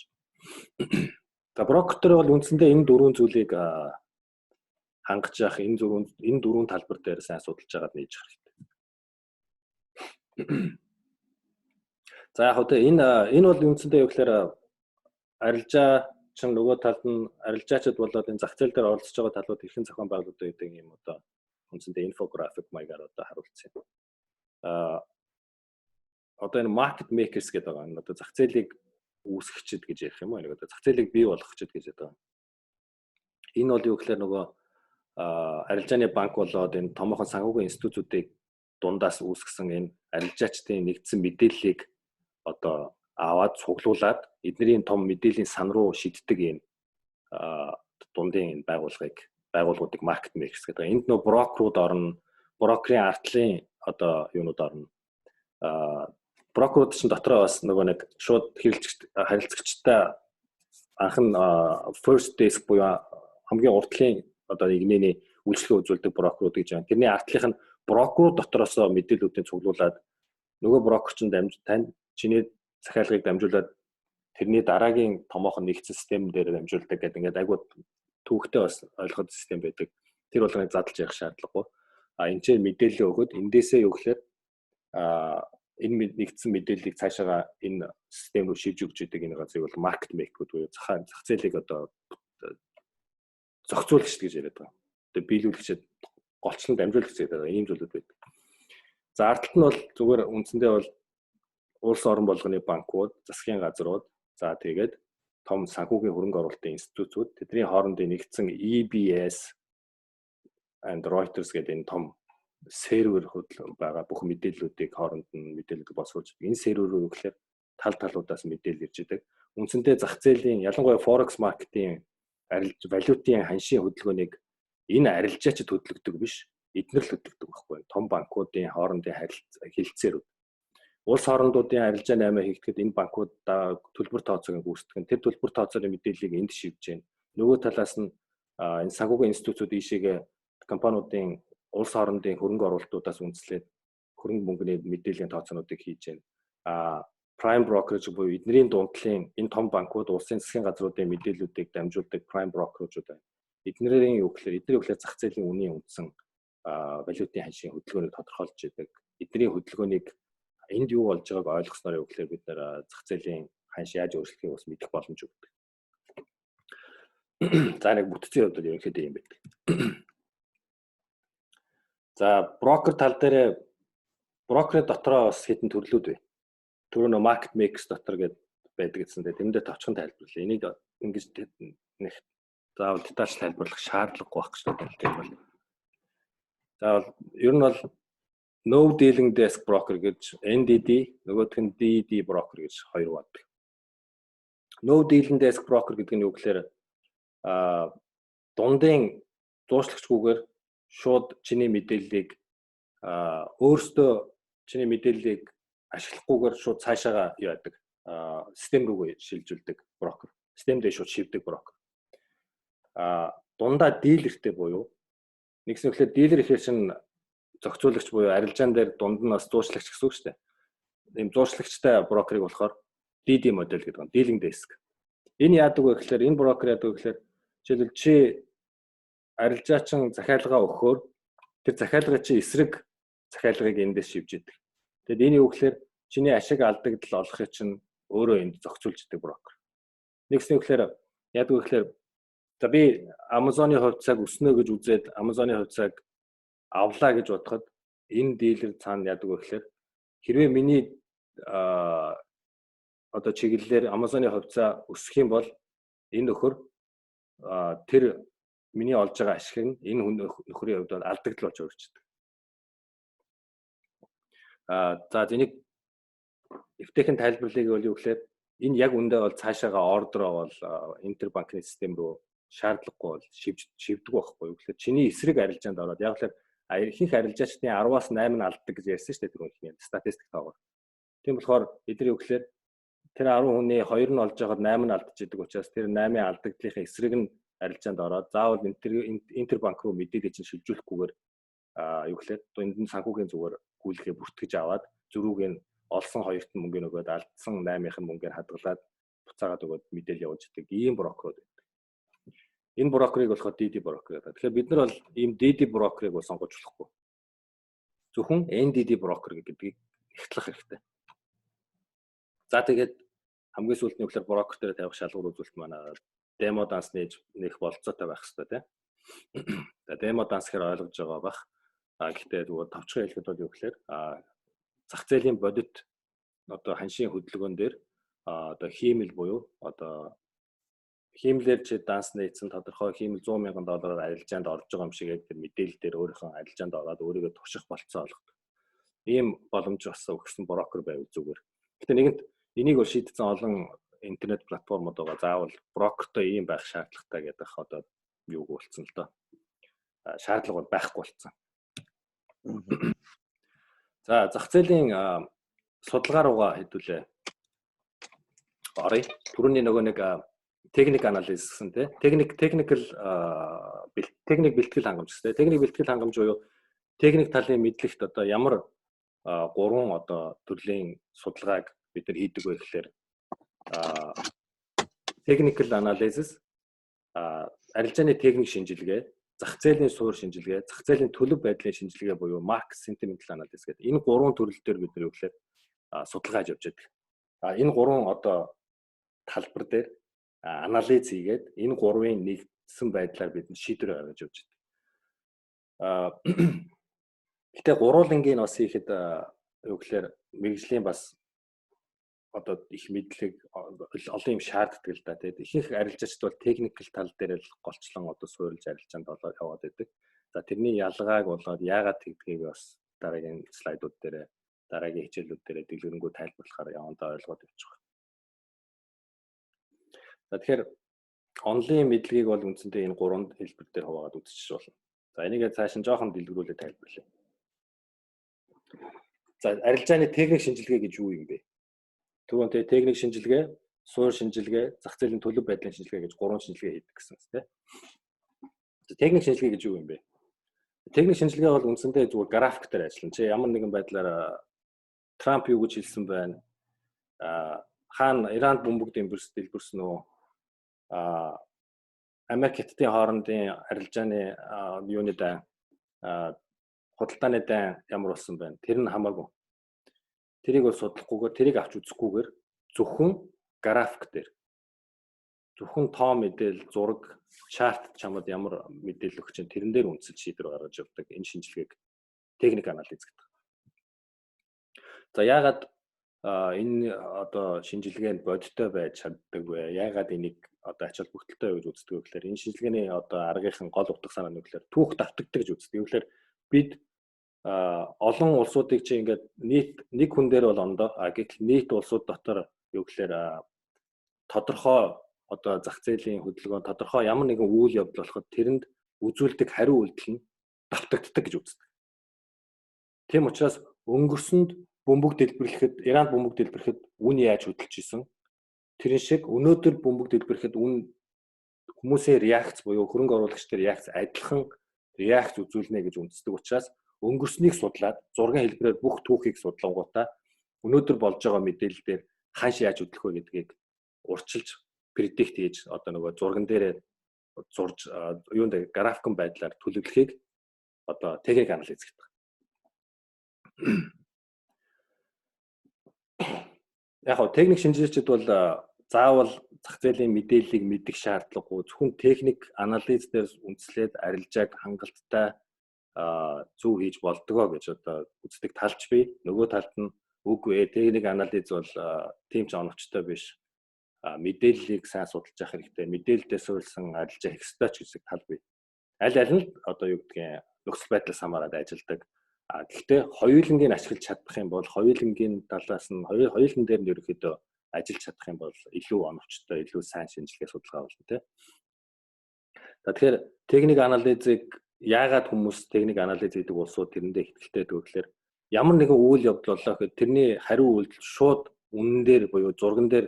За брокер бол үндсэндээ энэ дөрвөн зүйлийг хангаж явах энэ дөрвөн талбар дээр сайн судалж байгаад нээж хэрэгтэй. За яг одоо энэ бол үндсэндээ юу гэхээр арилжаа чинь нөгөө талд нь арилжаачид болоод энэ зах зээл дээр оролцож байгаа талууд хэрхэн зохион байгуулагддаг гэдэг юм одоо үндсэндээ инфографик маягаар одоо харуулсан юм. Одоо энэ market makers гэдэг байгаа. Одоо зах зээлийг үүсгэгчид гэж ярих юм уу? Нэг одоо зах зээлийг бий болгогчид гэж байгаа. Энэ бол юу гэхээр нөгөө арилжааны банк болоод энэ томоохон санхүүгийн институтуудыг дундаас үүсгэсэн энэ арилжаачдын нэгдсэн мэдээллийг одоо аваад цуглуулад эдний том мэдээллийн сан руу шиддэг энэ дундын байгууллагуудыг market makers гэдэг. Энд нөө брокерууд орно, брокерийн артлын одоо юунууд орно. Брокерууд чинь дотроо бас нөгөө нэг шууд харилцагчтай анхан first desk буюу хамгийн уртлын одоо нэгний үйлчлэгээ үзүүлдэг брокерууд гэж байна. Тэрний артлынх нь брокерууд дотроос мэдээллүүдийн цуглуулад нөгөө брокер чинь тань чиний захиалгыг дамжуулаад тэрний дараагийн томоохон нэгдсэн систем дээр дамжуулдаг гэдэг ингээд айгуу түүхтэй бас ойлгоход систем байдаг. Тэр болгоныг задлж явах шаардлагагүй. Энд чинь мэдээлэл өгөөд эндээсээ юу гэхээр энэ нэгдсэн мэдээллийг цаашаа энэ систем рүү шилж өгч идэг энэ газрыг бол market maker буюу зах зээлийг одоо зохицуулагч гэж яриад байгаа. Тэгээ биелүүлэгчд голчлон дамжуулагч гэдэг ийм зүйлүүд байдаг. За ард талд нь бол зүгээр үндсэндээ бол улс орон болгоны банкуд, засгийн газрууд, за тэгээд том санхүүгийн хөрөнгө оруулалтын институтууд тэдний хоорондын нэгдсэн EBS and Reuters гэдэг энэ том сервер хөдөл байгаа бүх мэдээллүүдийг хооронд нь мэдээлэл боловсруулж энэ сервер рүү гэхээр тал талуудаас мэдээлэл ирж идэг. Үндсэндээ зах зээлийн ялангуяа Forex маркетийн валютын ханшийн хөдөлгөөнийг энэ арилжаачид хөдөлгдөг биш, эднэр л хөдөлгдөг байхгүй. Том банкуудын хоорондын хэлэлцээрүүд улс хоорондуудын арилжаа наймаа хийгдэхэд энэ банкуд төлбөр тооцоог үүсгэх. Тэр төлбөр тооцоолын мэдээллийг энд шивж байна. Нөгөө талаас нь энэ санхүүгийн институтууд ийшээгээ компаниудын улс хоорондын хөрөнгө оруулалтуудаас үндэслээд хөрөнгө мөнгөний мэдээллийн тооцоонуудыг хийж байна. Prime brokerage буюу эднэрийн дундлын энэ том банкуд улсын засгийн газруудын мэдээллүүдийг дамжуулдаг prime brokerage байна. Эднэрийн юу гэхээр зах зээлийн үнийн үндсэн валютын ханшийн хөдөлгөөнийг тодорхойлж идэг. Эдний хөдөлгөөнийг энд юу болж байгааг ойлгосноор юу гэхээр бид нэр зах зээлийн ханш яаж өөрчлөхийг бас мэдэх боломж өгдөг. За нэг бүтцийн хувьд ерөнхийдөө юм байдаг. За брокер тал дээр брокерийн дотроо бас хэдэн төрлүүд бай. Түрүүн market mix дотор гэдэг байдаг гэсэн. Тэрэндээ товчхон тайлбарлая. Энийг ингэж нэг заавал детальч тайлбарлах шаардлагагүй байх гэж байна. За ер нь бол no dealing desk broker гэж NDD, нөгөөх нь DD broker гэж хоёр байдаг. No dealing desk broker гэдэг нь юу гэхээр дундын дууслагчгүйгээр шууд чиний мэдээллийг өөрөөсөө чиний мэдээллийг ашиглахгүйгээр шууд цаашаага яадаг систем рүү шилжүүлдэг брокер. Системдээ шууд шивдэг брокер. Дундаа дилертэй буюу нэгс нэглээр дилер ихээр чинь зохицуулагч буюу арилжаан дээр дунд нь бас дууслагч гэсэн үг шүү дээ. Ийм дууслагчтай брокерыг болохоор DD модель гэдэг нь dealing desk. Энэ яадаг вэ гэхээр энэ брокер яадаг вэ гэхээр жишээлбэл чи арилжаачин захиалгаа өгөхөөр тэр захиалгын чи эсрэг захиалгыг эндээс шивж идэг. Тэгэд энэ юу гэхээр чиний ашиг алдагдал олохыг чинь өөрөө энд зохицуулж идэг брокер. Нэгс нэглээр яадаг вэ гэхээр за би Amazon-ы хувьцааг өснө гэж үзээд Amazon-ы хувьцааг авлаа гэж бодоход энэ дилер цаана яадаг вэ гэхээр хэрвээ миний одоо чиглэлээр Amazon-ы хувьцаа өсөх юм бол энэ нөхөр тэр миний олж байгаа ашиг нь энэ нөхрийн хувьд бол алдагдал болж өөрчлөдөг. За энийг эвтэйхэн тайлбарлыг бол юу гэхээр энэ яг үндэ бол цаашаага ордероо бол интербанкны систем рүү шаардлагагүй бол шивдэг байхгүй юу гэхээр чиний эсрэг арилжаанд ороод яг л ихэнх арилжаачдын 10-аас 8 нь алддаг гэж ярьсан шүү дээ түрүүн ихний статистик тоогоор. Тийм болохоор эдгээр юу гэхээр тэр 10 хүний 2 нь олж байгаад 8 нь алдаж идэг учраас тэр 8-ын алдагдлынхаа эсрэг нь арилжаанд ороод заавал интербанк руу мэдээлэл чинь шилжүүлэхгүйгээр юу гэхээр энд нь санхүүгийн зүгээр гүйлгээ бүртгэж аваад зөрүүг нь олсон хоёрт нь мөнгө нөгөөд алдсан 8-ын мөнгөөр хадгалаад буцаагаад өгөөд мэдээлэл явуулж идэг ийм брокерууд байдаг. Энэ брокерыг болохоор DD брокер гэдэг. Тэгэхээр бид нар бол ийм DD брокерыг бол сонгож болохгүй. Зөвхөн NDD брокер гэдгийг ихтлэх хэрэгтэй. За тэгээд хамгийн сүүлдний үгээр брокер дээр тавих шалгуур үзүүлэлт манай демо данс нэх болцоотой байх хэрэгтэй тийм. За демо данс гэхээр ойлгож байгаа бах. Гэхдээ зүгээр товчхон хэлэхэд бол юу гэхээр зах зээлийн бодит одоо ханшийн хөдөлгөөн дээр одоо хиймэл буюу одоо хиймлэр чи данс нээсэн тодорхой хиймэл $100,000 арилжаанд орж байгаа юм шиг яг тэр мэдээлэл дээр өөрийнхөө арилжаанд ороод өөрийгөө турших болцоо олгодог. Ийм боломж бас өгсөн брокер байвал зүгээр. Гэхдээ нэгэнт энийг бол шийдсэн олон интернет платформуд байгаа. Заавал брокертой ийм байх шаардлагатай гэдэг одоо юуг болцсон л доо. Шаардлага бол байхгүй болцсон. За зах зээлийн судалгаа руугаа хэдүүлээ. Оръё. Түрүүний нөгөө нэг техник анализ гэсэн тийм техник бэлтгэл хангамж гэсэн. Техник бэлтгэл хангамж буюу техник талын мэдлэгт одоо ямар гурван одоо төрлийн судалгааг бид нар хийдэг вэ гэхээр technical analysis, арилжааны техник шинжилгээ, зах зээлийн суур шинжилгээ, зах зээлийн төлөв байдлын шинжилгээ буюу market sentimental analysis гэдэг. Энэ гурван төрөл дээр бид нар юу гэхээр судалгаа хийж явж байгаа. Энэ гурван одоо талбар дээр анализ хийгээд энэ гурвын нэгдсэн байдлаар бид шийдвэр гаргаж явж байгаа. Гэтэ гурвуулангийн бас хийхэд юу гэхээр мэргэжлийн бас одоо их мэдлэг олон юм шаарддаг л да. Тэгээд ихэнх арилжаачд бол техникэл тал дээр л голчлон одоо суурилж арилжаанд болоод яваад байдаг. За тэрний ялгааг болоод яагаад тэгдгийг бас дараагийн слайдууд дээр дараагийн хичээлүүд дээр дэлгэрэнгүй тайлбарлахаар явандаа ойлгоод явчих. За тэгэхээр онлайн мэдлэгийг бол үндсэндээ энэ гурван хэлбэр дээр хуваагаад үзчих болно. За энийгээ цааш нь жоохон дэлгэрүүлээд тайлбарлая. За арилжааны техник шинжилгээ гэж юу юм бэ? Түрүүн техник шинжилгээ, суур шинжилгээ, зах зээлийн төлөв байдлын шинжилгээ гэж гурван шинжилгээ хийдэг гэсэн тийм. Техник шинжилгээ гэж юу юм бэ? Техник шинжилгээ бол үндсэндээ зүгээр график дээр ажиллана. Чи ямар нэгэн байдлаар Трамп юу гэж хэлсэн байна? Хаана Иранд бөмбөг дэлбэрсэн үү? Америк Хятадын хоорондын арилжааны юуны худалдааны дан ямар болсон байна. Тэр нь хамаагүй. Тэрийг бол судлахгүйгээр тэрийг авч үзэхгүйгээр зөвхөн график дээр зөвхөн тоо мэдээлэл, зураг, чарт чамд ямар мэдээлэл өгч чинь тэрэн дээр үндэслэж шийдвэр гаргаж явдаг энэ шинжилгээг техник анализ гэдэг. За яагаад энэ одоо шинжилгээнд бодиттой байж чаддаг вэ? Яагаад энийг одоо ач холбогдолтой гэж үздэг вэ гэхээр энэ шинжилгээний одоо аргынхан гол утга санаа нь гэхээр түүх давтагддаг гэж үздэг. Тэгэхээр бид олон улсуудыг чи ингээд нийт нэг хүн дээр бол ондоо гэтэл нийт улсууд дотор юу гэхээр тодорхой одоо зах зээлийн хөдөлгөөн тодорхой ямар нэгэн үйл явдал болоход тэрэнд үзүүлдэг хариу үйлдэл нь давтагддаг гэж үздэг. Тийм учраас өнгөрсөнд бөмбөг дэлбэрлэхэд Иранд бөмбөг дэлбэрэхэд үн яаж хөдөлж исэн тэрэн шиг өнөөдөр бөмбөг дэлбэрэхэд үн хүмүүсийн реакц буюу хөрөнгө оруулагчдын реакц адилхан реакц үзүүлнэ гэж үндэсдэг учраас өнгөрснийг судлаад зургийн хэлбэрээр бүх түүхийг судлангуудаа өнөөдөр болж байгаа мэдээлэл дээр хааш яаж хөдлөх вэ гэдгийг урчилж предикт хийж одоо нөгөө зурган дээрээ зурж юунд графикын байдлаар төлөвлөхийг одоо техник анализ гэдэг. Яг хоо техник шинжилгээчид бол заавал зах зээлийн мэдээллийг мэдэх шаардлагагүй зөвхөн техник анализ дээр үндэслээд арилжааг хангалттай зөв хийж болдгоо гэж одоо үздэг талч бий. Нөгөө талд нь үгүй техник анализ бол тийм ч оновчтой биш. Мэдээллийг сайн судалж явах хэрэгтэй. Мэдээлэлдээ суурилсан арилжаа хийх ёстой ч гэсэн тал бий. Аль нь одоо юу гэдгийг нөхцөл байдлаас хамаарат ажилладаг. Гэхдээ хоёулангийн ашиглаж чадах юм бол хоёулангийн талаас нь хоёулан дээр нь ерөөхдөө ажиллаж чадах юм бол илүү оновчтой, илүү сайн шинжилгээ судалгаа болно тийм. Тэгэхээр техник анализыг яагаад хүмүүс техник анализ гэдэг улсууд тэрэндээ ихтэй төгөлөөр ямар нэгэн үйл явдал болоо гэхэд тэрний хариу үйлдэл шууд үнэн дээр буюу зурган дээр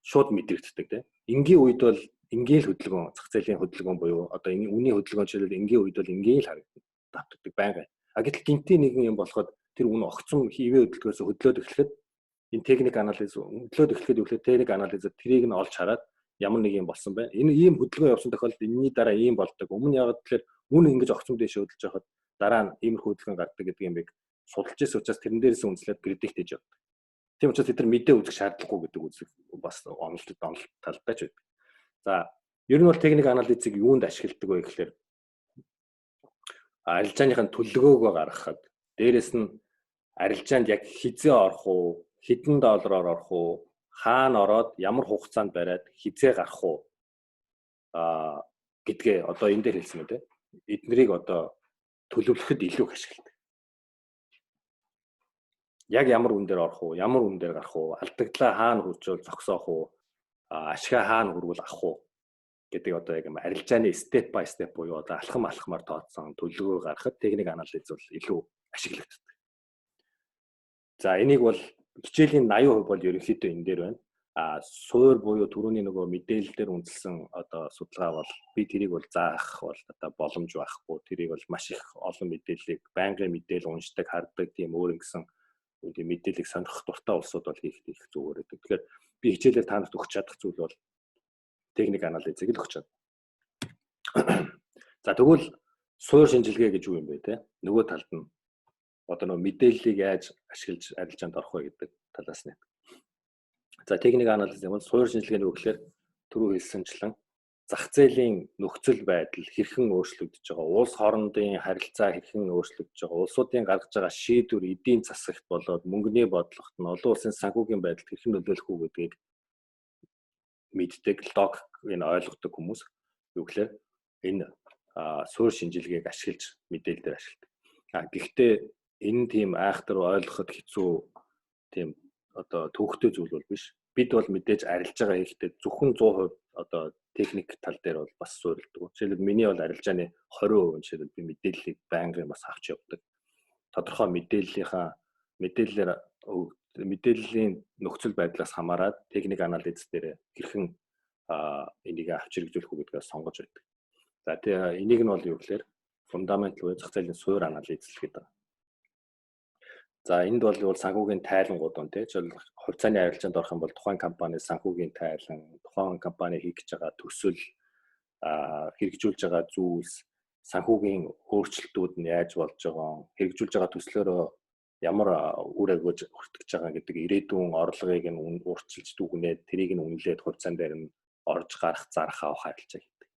шууд мэдрэгддэг тийм. Энгийн үед бол энгийн л хөдөлгөөн, зах зээлийн хөдөлгөөн буюу одоо үнийн хөдөлгөөн жишээлбэл энгийн үед бол энгийн л харагддаг байнга. Гэтэл гинтийн нэгэн юм болоход тэр үн огцом хивээ хөдөлгөөс хөдлөөд эхлэхэд энэ техник анализ хөдлөөд эхлэхэд юу гэхээр техник анализд тэрийг нь олж хараад ямар нэг юм болсон байна. Энэ ийм хөдөлгөөн явсан тохиолдолд энэний дараа ийм болдог. Өмнө яагаад тэгэхээр үн ингэж огцом дэше хөдөлж байхад дараа нь иймэрхүү хөдөлгөөн гардаг гэдэг юм бийг судалж ирсэн учраас тэрэн дээрээс үндэслээд предикт хийж явдаг. Тийм учраас бид нар мэдээ үзэх шаардлагагүй гэдэг үзэх бас онолт талтай ч байдаг. За, ер нь бол техник анализыг юунд ашигладаг вэ гэхээр арилжааныхын төлөвлөгөөгөө гаргахад дээрэс нь арилжаанд яг хизээ орох уу, хэдэн доллараар орох уу, хаана ороод ямар хугацаанд бариад хизээ гарах уу гэдгээ одоо энэ дээр хэлсэн үү те. Эднэрийг одоо төлөвлөхөд илүү их ашигладаг. Яг ямар үн дээр орох уу, ямар үн дээр гарах уу, алдагдлаа хаана хүрчүүл зогсоох уу, ашгаа хаана хүргүүл авах уу гэдэг одоо яг арилжааны step by step буюу одоо алхамаар тооцсон төлөвлөгөө гаргахад техник анализ бол илүү ашиглагддаг. За энийг бол хичээлийн 80% бол ерөнхийдөө энэ дээр байна. Суур буюу түрүүний нөгөө мэдээлэл дээр үндэслэн одоо судалгаа бол би тэрийг бол заах бол одоо боломж байхгүй. Тэрийг бол маш их олон мэдээллийг байнгын мэдээлэл уншдаг, хардаг тийм өөр ингэсэн үгүй мэдээллийг сонирхох дуртай улсууд бол хийх зүгээр гэдэг. Тэгэхээр би хичээлээр та нарт өгч чадах зүйл бол техник анализыг л өгч чадна. За тэгвэл суур шинжилгээ гэж юу юм бэ те? Нөгөө талд нь одоо нөгөө мэдээллийг яаж ашиглаж арилжаанд орох вэ гэдэг талаас нь. За техник анализ юм бол суур шинжилгээний үгээр түрүү хэлсэнчлэн зах зээлийн нөхцөл байдал хэрхэн өөрчлөгдөж байгаа, улс хоорондын харилцаа хэрхэн өөрчлөгдөж байгаа, улсуудын гаргаж байгаа шийдвэр эдийн засагт болоод мөнгөний бодлогот нь олон улсын санхүүгийн байдалд хэрхэн нөлөөлөх үү гэдгийг мэддэг, логик энэ ойлгодог хүмүүс юу гэхээр энэ суур шинжилгээг ашиглаж мэдээлэл дээр ашигладаг. Гэхдээ энэ тийм айхтар ойлгоход хэцүү тийм одоо төвөгтэй зүйл бол биш. Бид бол мэдээж арилж байгаа хийхдээ зөвхөн 100% одоо техник тал дээр бол бас суурилдаг. Жишээлбэл миний бол арилжааны 20% жишээлбэл би мэдээллийг байнгын бас авч явдаг. Тодорхой мэдээллийн нөхцөл байдлаас хамаарат техник анализ дээр хэрхэн энийг авч хэрэгжүүлэх үү гэдгээс сонгож байдаг. За тэгээ энийг нь бол юу гэхээр фундаментал буюу зах зээлийн суур анализ гэдэг. За энд бол санхүүгийн тайлангууд байна тийм хувьцааны арилжаанд орох юм бол тухайн компани санхүүгийн тайлан, тухайн компани хийж байгаа төсөл, хэрэгжүүлж байгаа зүйлс, санхүүгийн өөрчлөлтүүд нь яаж болж байгаа, хэрэгжүүлж байгаа төслөөрөө ямар үр агуулж хүртэж байгаа гэдэг ирээдүйн орлогыг нь урьдчилж дүгнээд тэрийг нь үнэлээд хувьцаан дээр нь орж гарах, зарах авах арилжаа гэдэг.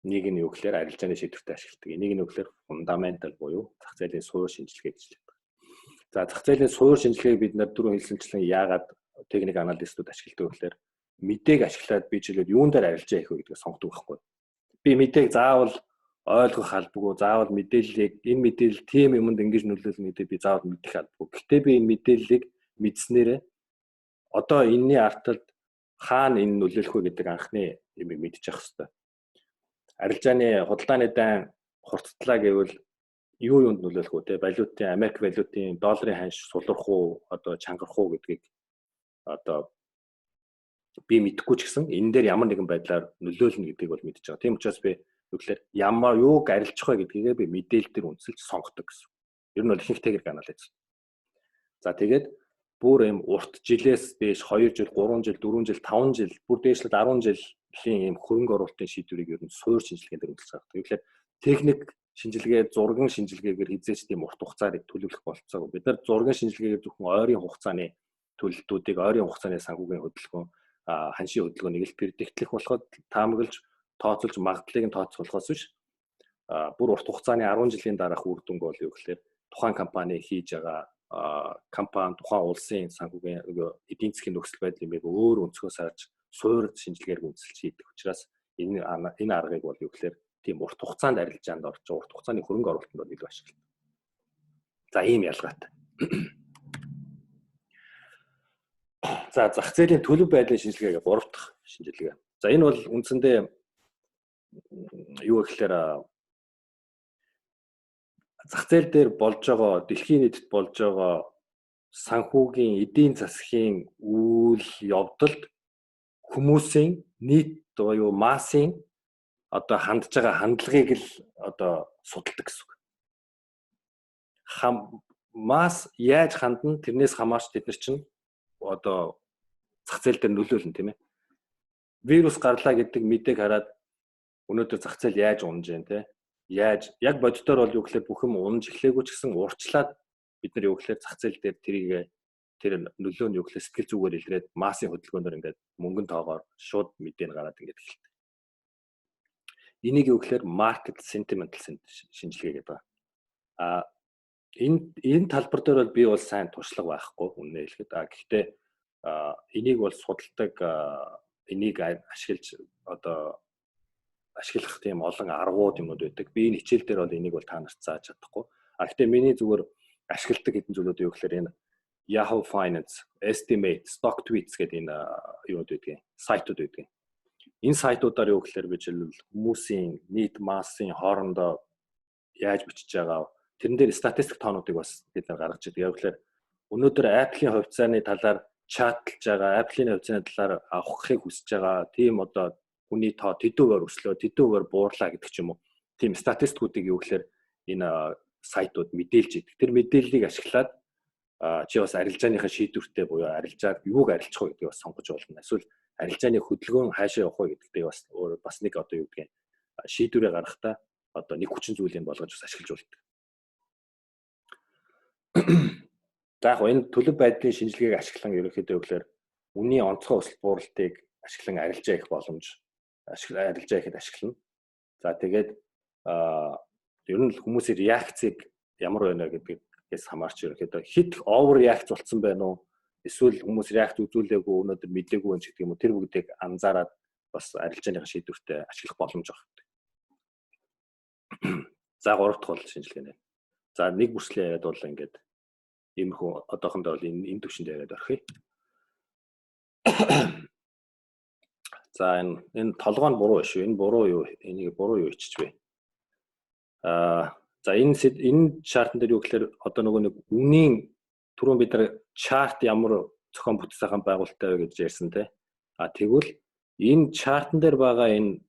Нэг нь юу гэхээр арилжааны шийдвэртэй ашигладаг. Энийг нь юу гэхээр фундаментал буюу зах зээлийн суур шинжилгээ гэж хэлдэг. За зах зээлийн суур шинжилгээг бид нар дөрөв хэлсэнчлэн яагаад техник аналистууд ашигладаг вэ гэхээр мэдээг ашиглаад би чиглэлд юун дээр арилжаа хийх вэ гэдгийг сонгодог байхгүй. Би мэдээг заавал ойлгох албагүй, заавал мэдээллийг энэ мэдээлэл тийм юмд ингэж нөлөөлнө гэдэг би заавал мэдэх албагүй. Гэхдээ би энэ мэдээллийг мэдснээрээ одоо энэний арталд хаана энэ нөлөөлөх вэ гэдэг анхны юмыг мэдчих хэвээр. Арилжааны худалдааны дан хурцтлаа гэвэл юу юунд нөлөөлөх вэ? Валютын, Америк валютын долларын ханш сулрах уу, одоо чангарах уу гэдгийг одоо би мэдэхгүй ч гэсэн энэ дээр ямар нэгэн байдлаар нөлөөлнө гэдгийг бол мэдчихэж байгаа. Тийм учраас би тэгэхээр ямар юуг арилжах вэ гэдгийг би мэдээлэл дээр үнэлж сонгодог гэсэн. Ер нь бол ихэнх техник анализ. За тэгээд бүр юм урт жилээс дээш 2 жил, 3 жил, 4 жил, 5 жил, бүр дээшлээд 10 жилийн юм хөрөнгө оруулалтын шийдвэрийг ер нь суур шинжилгээнд үнэлж байгаа. Тэгэхээр техник шинжилгээ, зурган шинжилгээгээр хизээч тийм урт хугацаар төлөвлөх болцоогүй. Бид нар зурган шинжилгээгээр зөвхөн ойрын хугацааны төлөлтүүдийг, ойрын хугацааны санхүүгийн хөдөлгөөн, ханшийн хөдөлгөөнийг л предиктлэх болоход таамаглаж тооцоолж магадлалыг нь тооцох болохоос биш. Бүр урт хугацааны 10 жилийн дараах үр дүнг бол юу гэхээр тухайн компани хийж байгаа компани тухайн улсын санхүүгийн эдийн засгийн нөхцөл байдлын нэг өөр өнцгөөс харж суур шинжилгээгээр үнэлж хийдэг учраас энэ аргыг бол юу гэхээр тийм урт хугацаанд арилжаанд орж урт хугацааны хөрөнгө оруулалтанд бол илүү ашигладаг. За ийм ялгаатай. За зах зээлийн төлөв байдлын шинжилгээ 3 дахь шинжилгээ. За энэ бол үндсэндээ юу гэхээр зах зээл дээр болж байгаа дэлхийн нийтэд болж байгаа санхүүгийн эдийн засгийн үйл явдалд хүмүүсийн нийт буюу массын одоо хандж байгаа хандлагыг л одоо судалдаг гэсэн үг. Масс яаж хандна тэрнээс хамаарч тэд нар чинь одоо зах зээл дээр нөлөөлнө тийм ээ. Вирус гарлаа гэдэг мэдээг хараад өнөөдөр зах зээл яаж унаж байна те. Яаж яг боддоор бол юу гэхээр бүх юм унаж эхлэегүй ч гэсэн урьдчилаад бид нар юу гэхээр зах зээл дээр тэр нөлөө нь юу гэхээр сэтгэл зүгээр илрээд массын хөдөлгөөнөөр ингээд мөнгөн тоогоор шууд мэдээг гараад ингээд эхэлдэг. Энийг юу гэхээр market sentimental шинжилгээ гэдэг. Энэ талбар дээр бол би бол сайн туршлага байхгүй үнэ хэлэхэд. Гэхдээ энийг бол судалдаг энийг ашиглаж одоо ашиглах тийм олон аргууд юмуд байдаг. Би энэ хичээл дээр бол энийг бол та нарт зааж чадахгүй. Гэхдээ миний зүгээр ашигладаг хэдэн зүйлүүд юу гэхээр энэ Yahoo Finance, Estimate, Stock Tweets гэдэг энэ юуд байдгийг, сайтууд байдгийг. Энэ сайтуудаар юу гэхээр би жишээлбэл хүмүүсийн нийт массын хоорондоо яаж бичиж байгаа тэрэн дээр статистик тоонуудыг бас бид нар гаргаж байгаа. Яг гэхээр өнөөдөр Apple-ийн хувьцааны талаар чатлж байгаа, Apple-ийн хувьцааны талаар авахыг хүсэж байгаа тийм одоо хүний тоо тэдүүгээр өслөө, тэдүүгээр буурлаа гэдэг ч юм уу. Тийм статистикуудыг юу гэхээр энэ сайтууд мэдээлж идэг. Тэр мэдээллийг ашиглаад чи бас арилжааныхаа шийдвэртэй буюу арилжаад юуг арилжах вэ гэдгийг бас сонгож болно. Эсвэл арилжааны хөдөлгөөн хаашаа явах вэ гэдэгтээ бас нэг одоо юу гэдгийг шийдвэрээ гаргахдаа одоо нэг хүчин зүйлийг болгож бас ашиглаж болдог. За яг энэ төлөв байдлын шинжилгээг ашиглан ерөнхийдөө гэхээр үнийн онцгой өсөлт бууралтыг ашиглан арилжаа их боломж арилжаа ихэд ашиглана. За тэгээд ер нь хүмүүсийн реакцийг ямар байна гэдгээс хамаарч ерөнхийдөө хит овер реакц болсон байна уу? Эсвэл хүмүүс реакц үзүүлээгүй өнөөдөр мэдээгүй юм ч гэдэг юм уу тэр бүгдийг анзаараад бас арилжааныхаа шийдвэртээ ашиглах боломж байгаа. За 3 дахь бол шинжилгээ нэ. За нэг бүрслээ яриад бол ингээд иймэрхүү одоохондоо бол энэ төвшөнд яриад орхив. За энэ толгой нь буруу шүү. Энэ буруу юу? Энийг буруу юу ичиж вэ? За энэ чартн дээр юу гэхээр одоо нөгөө нэг үнийн түрүүн бид нар чарт ямар зохион бүтээсэн байгуулалттай вэ гэж ярьсан те. Тэгвэл энэ чартн дээр байгаа энэ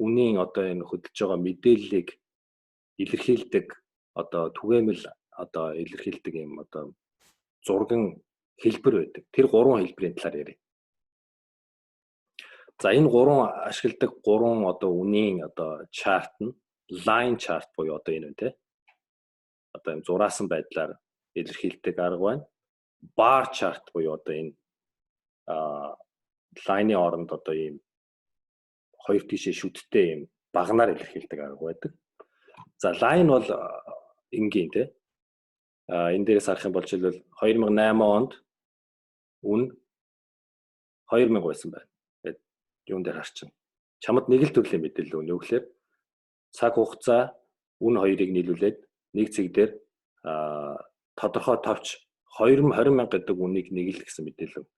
үнийн одоо энэ хөдөлж байгаа мэдээллийг илэрхийлдэг одоо түгээмэл одоо илэрхийлдэг юм одоо зурган хэлбэр байдаг. Тэр 3 хэлбэрийн талаар ярив. За энэ 3 ашигладаг 3 одоо үнийн одоо чарт нь line chart буюу одоо энэ үү те. Одоо юм зураасан байдлаар илэрхийлдэг арга байна. Bar chart буюу одоо энэ line-ийн оронд одоо ийм хоёр тишээ шүттэй ийм багнаар илэрхийлдэг арга байдаг. За line бол энгийн те. Энэ дээрээс харах юм бол жишээлбэл 2008 онд үн 2000 байсан байна. Тэгээд юун дээр харчин. Чамд нэг л төрлийн мэдээлэл өгнө. Юу гэхээр цаг хугацаа үн хоёрыг нийлүүлээд нэг цэг дээр тодорхой товч 20 гэдэг үнийг нэг л гэсэн мэдээлэл.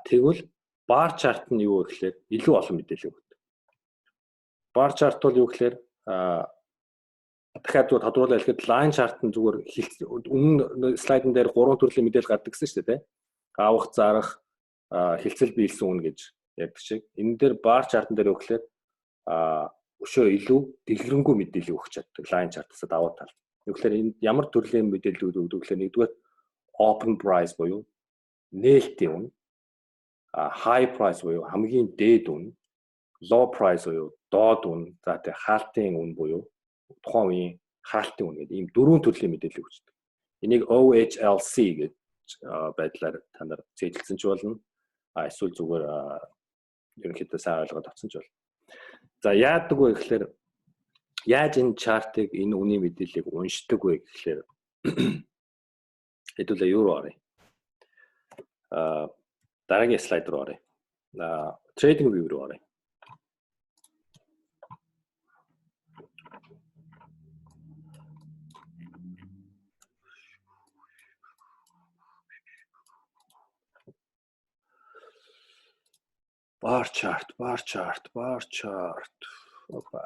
Тэгвэл bar chart нь юу вэ гэхээр илүү олон мэдээлэл өгдөг. Bar chart бол юу гэхээр дахиад тодруулаад хэлэхэд line chart нь зүгээр өмнө слайдн дээр 3 төрлийн мэдээлэл гардаг гэсэн шүү дээ, тийм. Авах, зарах, хилцэл биелсэн үн гэж ярьдаг шиг. Энэ дээр bar chart-н дээр юу гэхээр өшөө илүү дэлгэрэнгүй мэдээлэл өгч чаддаг line chart-аас давуу тал. Юу гэхээр энэ ямар төрлийн мэдээлэл өгдөг гэхээр нэгдүгээр open price буюу нээлтийн үн, high price буюу хамгийн дээд үн, low price буюу доод үн, за тэгээ хаалтын үн буюу тухайн үеийн хаалтын үн гэдэг ийм дөрвөн төрлийн мэдээлэл өгчдөг. Энийг OHLC гэж байдлаар та нар зэжилсэн ч болно. Эсвэл зүгээр ерөнхийдөө сайн ойлгоод авсан ч болно. За яадаг вэ гэхээр яаж энэ чартыг энэ үнийн мэдээллийг уншдаг вэ гэхээр хэдүүлээ юу руу оръё. Дараагийн слайд руу оръё. Trading view руу оръё. Bar chart. Опа.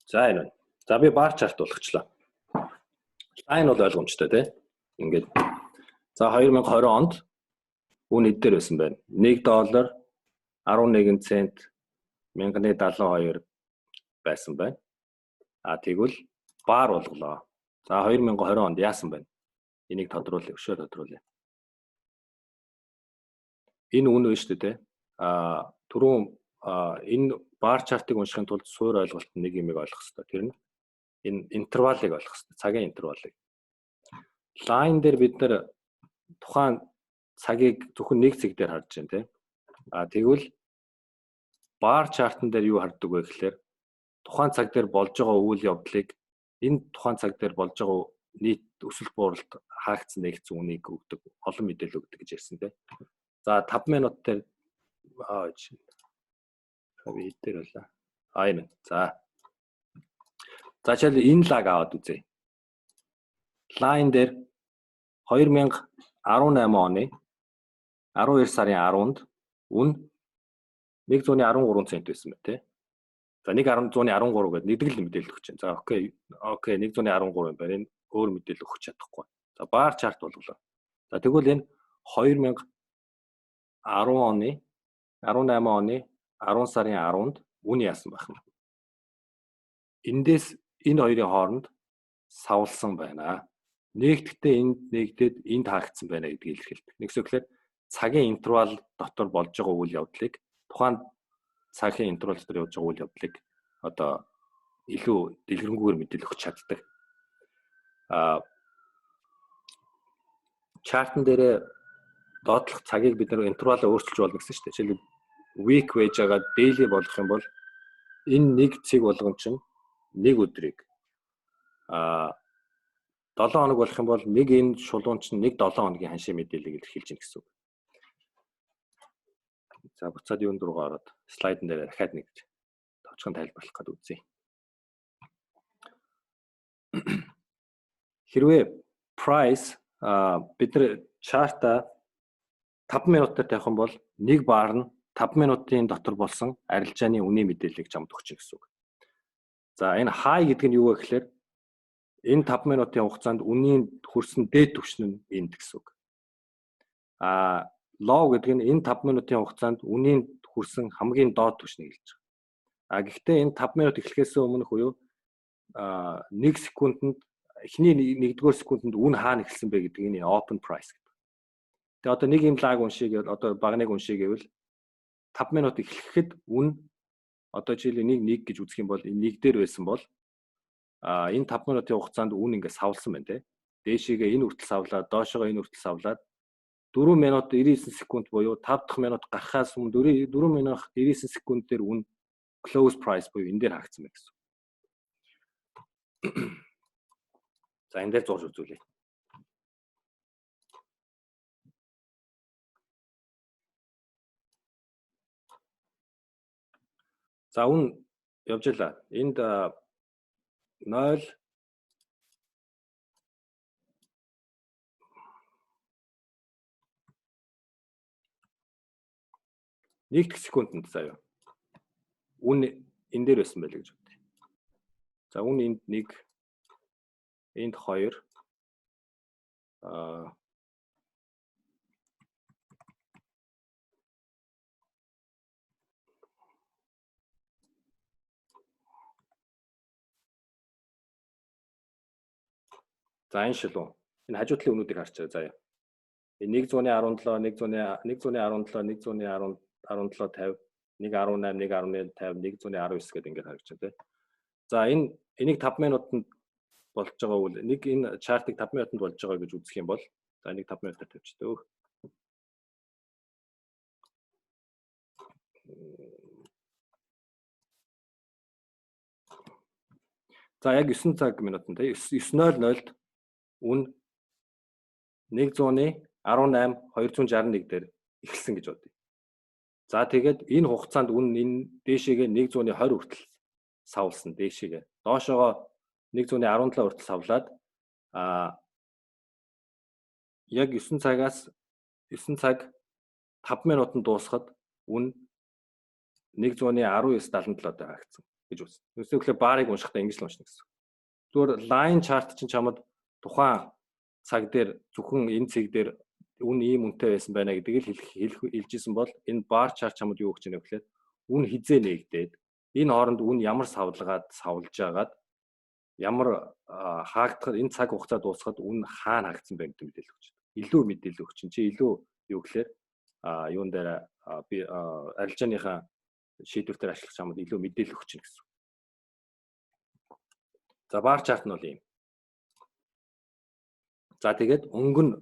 За энэ. За би bar chart болгочлаа. Line бол ойлгомжтой тий. Ингээд. За 2020 онд үн эдгээр байсан байна. $1 11 цент 1072 байсан байна. Тэгвэл bar болголоо. За 2020 онд яасан байна? Энийг тодруулъя, өшөө тодруулъя. Энэ үн вэ шүү дээ. Түрүүн энэ bar chart-ыг уншихын тулд суур ойлголт нэг юмыг ойлгох хэрэгтэй. Тэр нь энэ интервалыг ойлгох хэрэгтэй. Цагийн интервалыг. Line дээр бид нэр тухайн цагийг зөвхөн нэг цэг дээр харж байна, тийм. Тэгвэл bar chart-н дээр юу хардаг вэ гэхээр тухайн цаг дээр болж байгаа үйл явдлыг энэ тухайн цаг дээр болж байгаа нийт өсөлт бууралт хаагдсан нэгдсэн үнийг өгдөг, олон мэдээлэл өгдөг гэж ярьсан, тийм. За 5 минут дээр би дээр байлаа. Энэ. За. За чил энэ лаг аваад үзье. Line дээр 2018 оны 12 сарын 10-нд үн 113 цент байсан байна, тий. За 113 гэдэг нэгдэл мэдээлэл өгч байна. За окей 113 юм байна. Энэ өөр мэдээлэл өгч чадахгүй. За bar chart болголоо. За тэгвэл энэ 2018 оны 10 сарын 10-нд үн яасан байх юм. Эндээс энэ хоёрын хооронд савлсан байна. Нэгдэхдээ энд нэгдээд энд хаагдсан байна гэдгийг илэрхийлдэг. Нэгсэгээр цагийн интервал дотор болж байгаа үйл явдлыг тухайн цагийн интервал дотор явж байгаа үйл явдлыг одоо илүү дэлгэрэнгээр мэдээлэл өгч чаддаг. Чартн дээр доотлох цагийг бид нэр интервалаа өөрчилж болно гэсэн шүү дээ. Жишээлбэл week байж байгаа daily болох юм бол энэ нэг цэг болгон чинь нэг өдрийг 7 хоног болох юм бол нэг энэ шулуун чинь нэг 7 хоногийн ханшийн мэдээллийг илэрхийлж гин гэсэн үг. За буцаад юунд руугаа ороод слайдн дээр дахиад нэг товчхон тайлбарлах гэдэг үзье. Хэрвээ price бид нар чарта 5 минутаар тавих юм бол нэг баар нь 5 минутын дотор болсон арилжааны үнийн мэдээллийг чамд өгч гэсэн үг. За энэ high гэдэг нь юу вэ гэхээр энэ 5 минутын хугацаанд үнийн хүрсэн дээд түвшин нь энд гэсэн үг. Low гэдэг нь энэ 5 минутын хугацаанд үнийн хүрсэн хамгийн доод түвшнийг хэлж байгаа. Гэхдээ энэ 5 минут эхлэхээс өмнөх буюу 1 секундэд эхний 1-р секундэд үн хаана эхэлсэн бэ гэдэг нь open price гэдэг. Тэгээ одоо нэг юм лаг уншиг одоо багныг уншиг гэвэл 5 минут эхлэхэд үн одоо жишээл 1 гэж үзэх юм бол энэ 1 дээр байсан бол энэ 5 минутын хугацаанд үн ингээд савлсан байна те. Дээшээгээ энэ хүртэл савлаад, доошоогоо энэ хүртэл савлаад 4 минут 99 секунд буюу 5 дахь минут гарахаас өмнө 4 минут 99 секунд дээр үн close price буюу энэ дээр хаагдсан байна гэсэн. За энэ дээр зурж үзүүлье. За үн явж илаа. Энд 0 1 секундэд заяа. Үн энэ дээр байсан байлаа гэж бодъё. За үн энд 1, энд 2 За энэ шилүү. Энэ хажуу талын үнүүдийг харчаа заяа. 117, 117, 117, 117, 50, 118, 118, 50, 119 гэдэг ингээд харагдаж байна тийм. За энийг 5 минутанд болж байгаа үл нэг энэ чартыг 5 минутанд болж байгаа гэж үзэх юм бол за энийг 5 минутаар тавьчихдаг. За яг 9 цаг минутанд тийм 9:00-д үн 118 261 дээр эхэлсэн гэж бодъё. За тэгээд энэ хугацаанд үн энэ дээшээгээ 120 хүртэл савлсан дээшээгээ. Доошоогоо 117 хүртэл савлаад яг 9 цаг 5 минутанд дуусахад үн 119.77 дээр хаагдсан гэж үзсэн. Үүнчлэн баарыг уншихдаа ингэж л уншна гэсэн. Зүгээр line chart чинь чамд тухайн цаг дээр зөвхөн энэ цэг дээр үн ийм үнэтэй байсан байна гэдгийг л хэлжсэн бол энэ bar chart чамд юу өгч ийнэ гэхээр үн хизээ нээгдээд энэ хооронд үн ямар савлж агаад ямар хаагдахад энэ цаг хугацаа дуусахад үн хаана хаагдсан бэ гэдэг мэдээлэл өгч байна. Илүү мэдээлэл өгч чинь илүү юу гэхээр юун дээр би арилжааныхаа шийдвэртээр ашиглах чамд илүү мэдээлэл өгч чинь гэсэн. За bar chart нь бол ийм. За тэгээд өнгө нь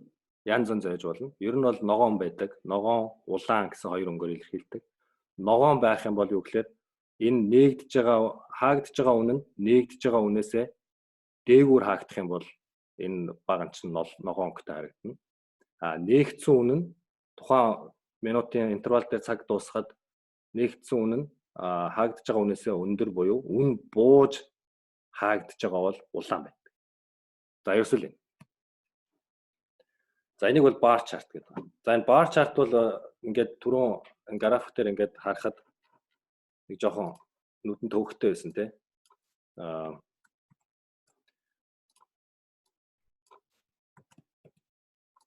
янз янз байж болно. Ер нь бол ногоон байдаг. Ногоон, улаан гэсэн хоёр өнгөөр илэрхийлдэг. Ногоон байх юм бол юу гэхээр энэ хаагдж байгаа үн нь нээгдэж байгаа үнээсээ дээгүүр хаагдах юм бол энэ баган чинь ногоон өнгөтэй харагдана. Нээгдсэн үн нь тухайн минутын интервал дээр цаг дуусахад нээгдсэн үн нь хаагдж байгаа үнээсээ өндөр буюу үн бууж хаагдж байгаа бол улаан байдаг. За ерөөсөө л за энийг бол bar chart гэдэг. За энэ bar chart бол ингээд түрүүн график дээр ингээд харахад нэг жоохон нүдэн төвөгтэй байсан тий.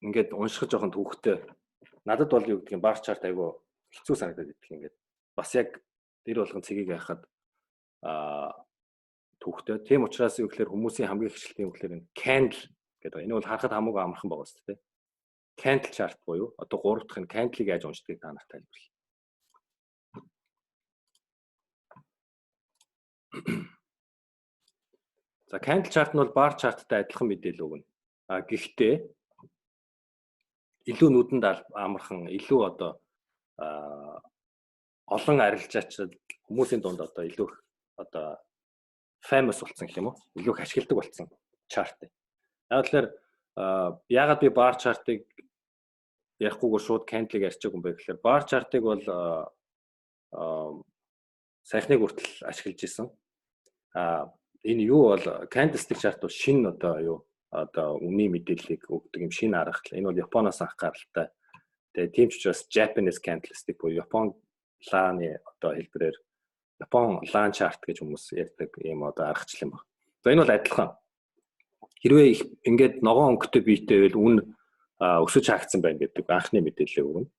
Ингээд унших жоохон төвөгтэй. Надад бол юу гэдэг юм bar chart айгу хэцүү санагдаад идэх ингээд. Бас яг тэр болгон цэгийг харахад төвөгтэй. Тийм учраас юу гэхээр хүмүүсийн хамгийн хичээлтэй юм гэхээр энэ candle гэдэг. Энэ бол харахад хамаагүй амархан байгаа шүү дээ. Candle chart буюу одоо 3 дахь нь candle-ыг яаж уншдгийг та нарт тайлбарлая. За candle chart нь бол bar chart-тай адилхан мэдээлэл өгнө. Гэхдээ илүү нүдэнд амархан, илүү одоо олон арилжаачид хүмүүсийн дунд одоо илүү одоо famous болсон гэх юм уу? Илүү их ашигладаг болсон chart. Яг тэгэхээр яагаад би bar chart-ыг ярихгүйгээр шууд candle-ыг ярьчих юм бэ гэхээр bar chart-ыг бол сайхныг хүртэл ашиглаж исэн. Энэ юу бол candlestick chart бол шинэ одоо үнийн мэдээллийг өгдөг юм шинэ арга. Энэ бол Японоос анх гаралтай. Тэгээ тийм ч учраас Japanese candlestick буюу Япон лааны одоо хэлбэрээр Япон лаан chart гэж хүмүүс ярьдаг ийм одоо аргачлал юм байна. За энэ бол адилхан. Хэрвээ ингээд ногоон өнгөтэй биетэй байвал үн өсөж хаагдсан байна гэдэг анхны мэдээлэл өгнө.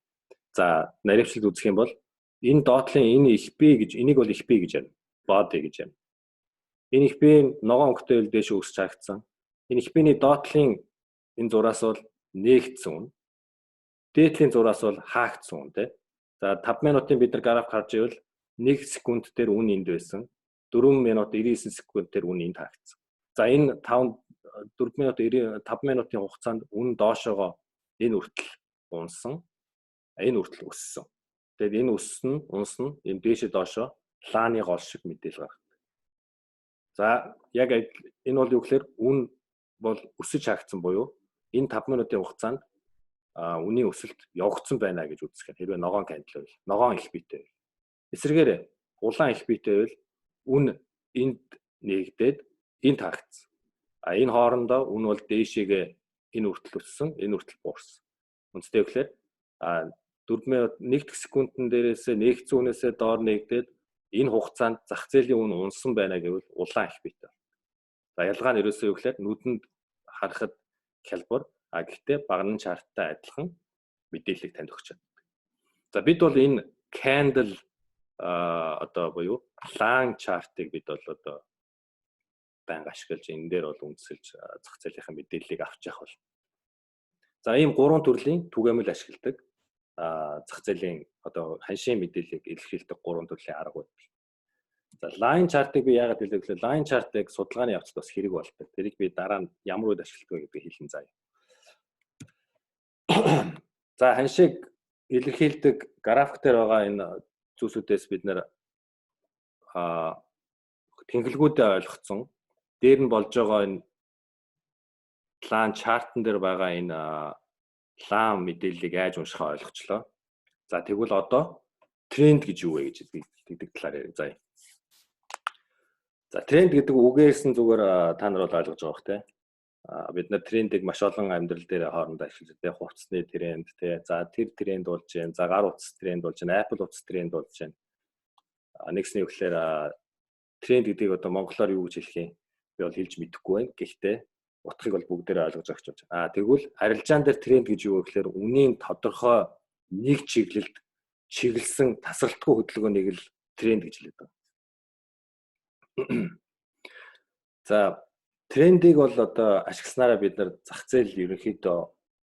За наривчлалд үзэх юм бол энэ доотлын энэ их б гэж энийг бол их б гэж ярина. Body гэж ярина. Энэ их б ногоон өнгөтэй байвал дээш өсөж хаагдсан. Энэ их б-ний доотлын энэ зураас бол нээгдсэн үн. Дээдлийн зураас бол хаагдсан үн тий. За 5 минутын бид нар график харж ивэл 1 секунд дээр үн энд байсан. 4 минут 99 секунд дээр үн энд хаагдсан. За энэ 4 минут 5 минутын хугацаанд үн доошоогоо энэ үртэл унсан, энэ үртэл өссөн. Тэгээд энэ унсан энэ дээшээ доошоо лааны гол шиг мэдээлэл гаргадаг. За яг энэ бол юу гэхээр үн бол өсөж хаагдсан буюу энэ 5 минутын хугацаанд үнийн өсөлт явагдсан байна гэж үздэг. Хэрвээ ногоон кандил байвал, ногоон их биетэй байвал. Эсвэргээр улаан их биетэй байвал үн энд нэгдээд энд хаагдсан. Энэ хоорондоо үн бол дээшээгээ энэ үртэл өссөн, энэ үртэл буурсан. Үндсдээ гэхээр 4 минут 1 секундын дээрээсээ нэгдсэн үнээсээ доор нэгдээд энэ хугацаанд зах зээлийн үн унсан байна гэвэл улаан их биетэй. За ялгаа нь ерөөсөө юу гэхээр нүдэнд харахад хялбар гэхдээ багнан чарттай адилхан мэдээллийг танд өгч чаддаг. За бид бол энэ candle одоо буюу лан чартыг бид бол одоо байнга ашиглаж энэ дээр бол үндэслэж зах зээлийнхэн мэдээллийг авч явах бол. За ийм 3 төрлийн түгээмэл ашигладаг зах зээлийн одоо ханшийн мэдээллийг илэрхийлдэг 3 төрлийн арга байдаг. За line chart-ыг би яагаад хэлдэг вэ? Line chart-ыг судалгааны явцад бас хэрэг болдог. Тэрийг би дараа нь ямар үед ашигладаг вэ гэдгийг хэлэн заяа. За ханшийг илэрхийлдэг график дээр байгаа энэ зүйлсүүдээс бид нэр тэнхэлгүүдээ ойлгоцсон. Дээр нь болж байгаа энэ line chart-н дээр байгаа энэ лан мэдээллийг яаж уншихаа ойлгочлоо. За тэгвэл одоо тренд гэж юу вэ гэж гэдэг талаар ярив заяа. За тренд гэдэг үгээрс нь зүгээр та нар бол ойлгож байгаа бох те. Бид нар трендийг маш олон амьдрал дээр хоорондоо ашиглаж те. Хувцсны тренд те. За тэр тренд болж байна. За гар утас тренд болж байна. Apple утас тренд болж байна. Нэгсний үгээр тренд гэдгийг одоо монголоор юу гэж хэлэх юм? Би бол хэлж мэдэхгүй байна. Гэхдээ утгыг бол бүгдээрээ ойлгож авч байна. Тэгвэл арилжаан дээр тренд гэж юу вэ гэхээр үнийн тодорхой нэг чиглэлд чиглэсэн тасралтгүй хөдөлгөөнийг л тренд гэж хэлээд байна. За трендийг бол одоо ашигласнараа бид нар зах зээл ерөнхийдөө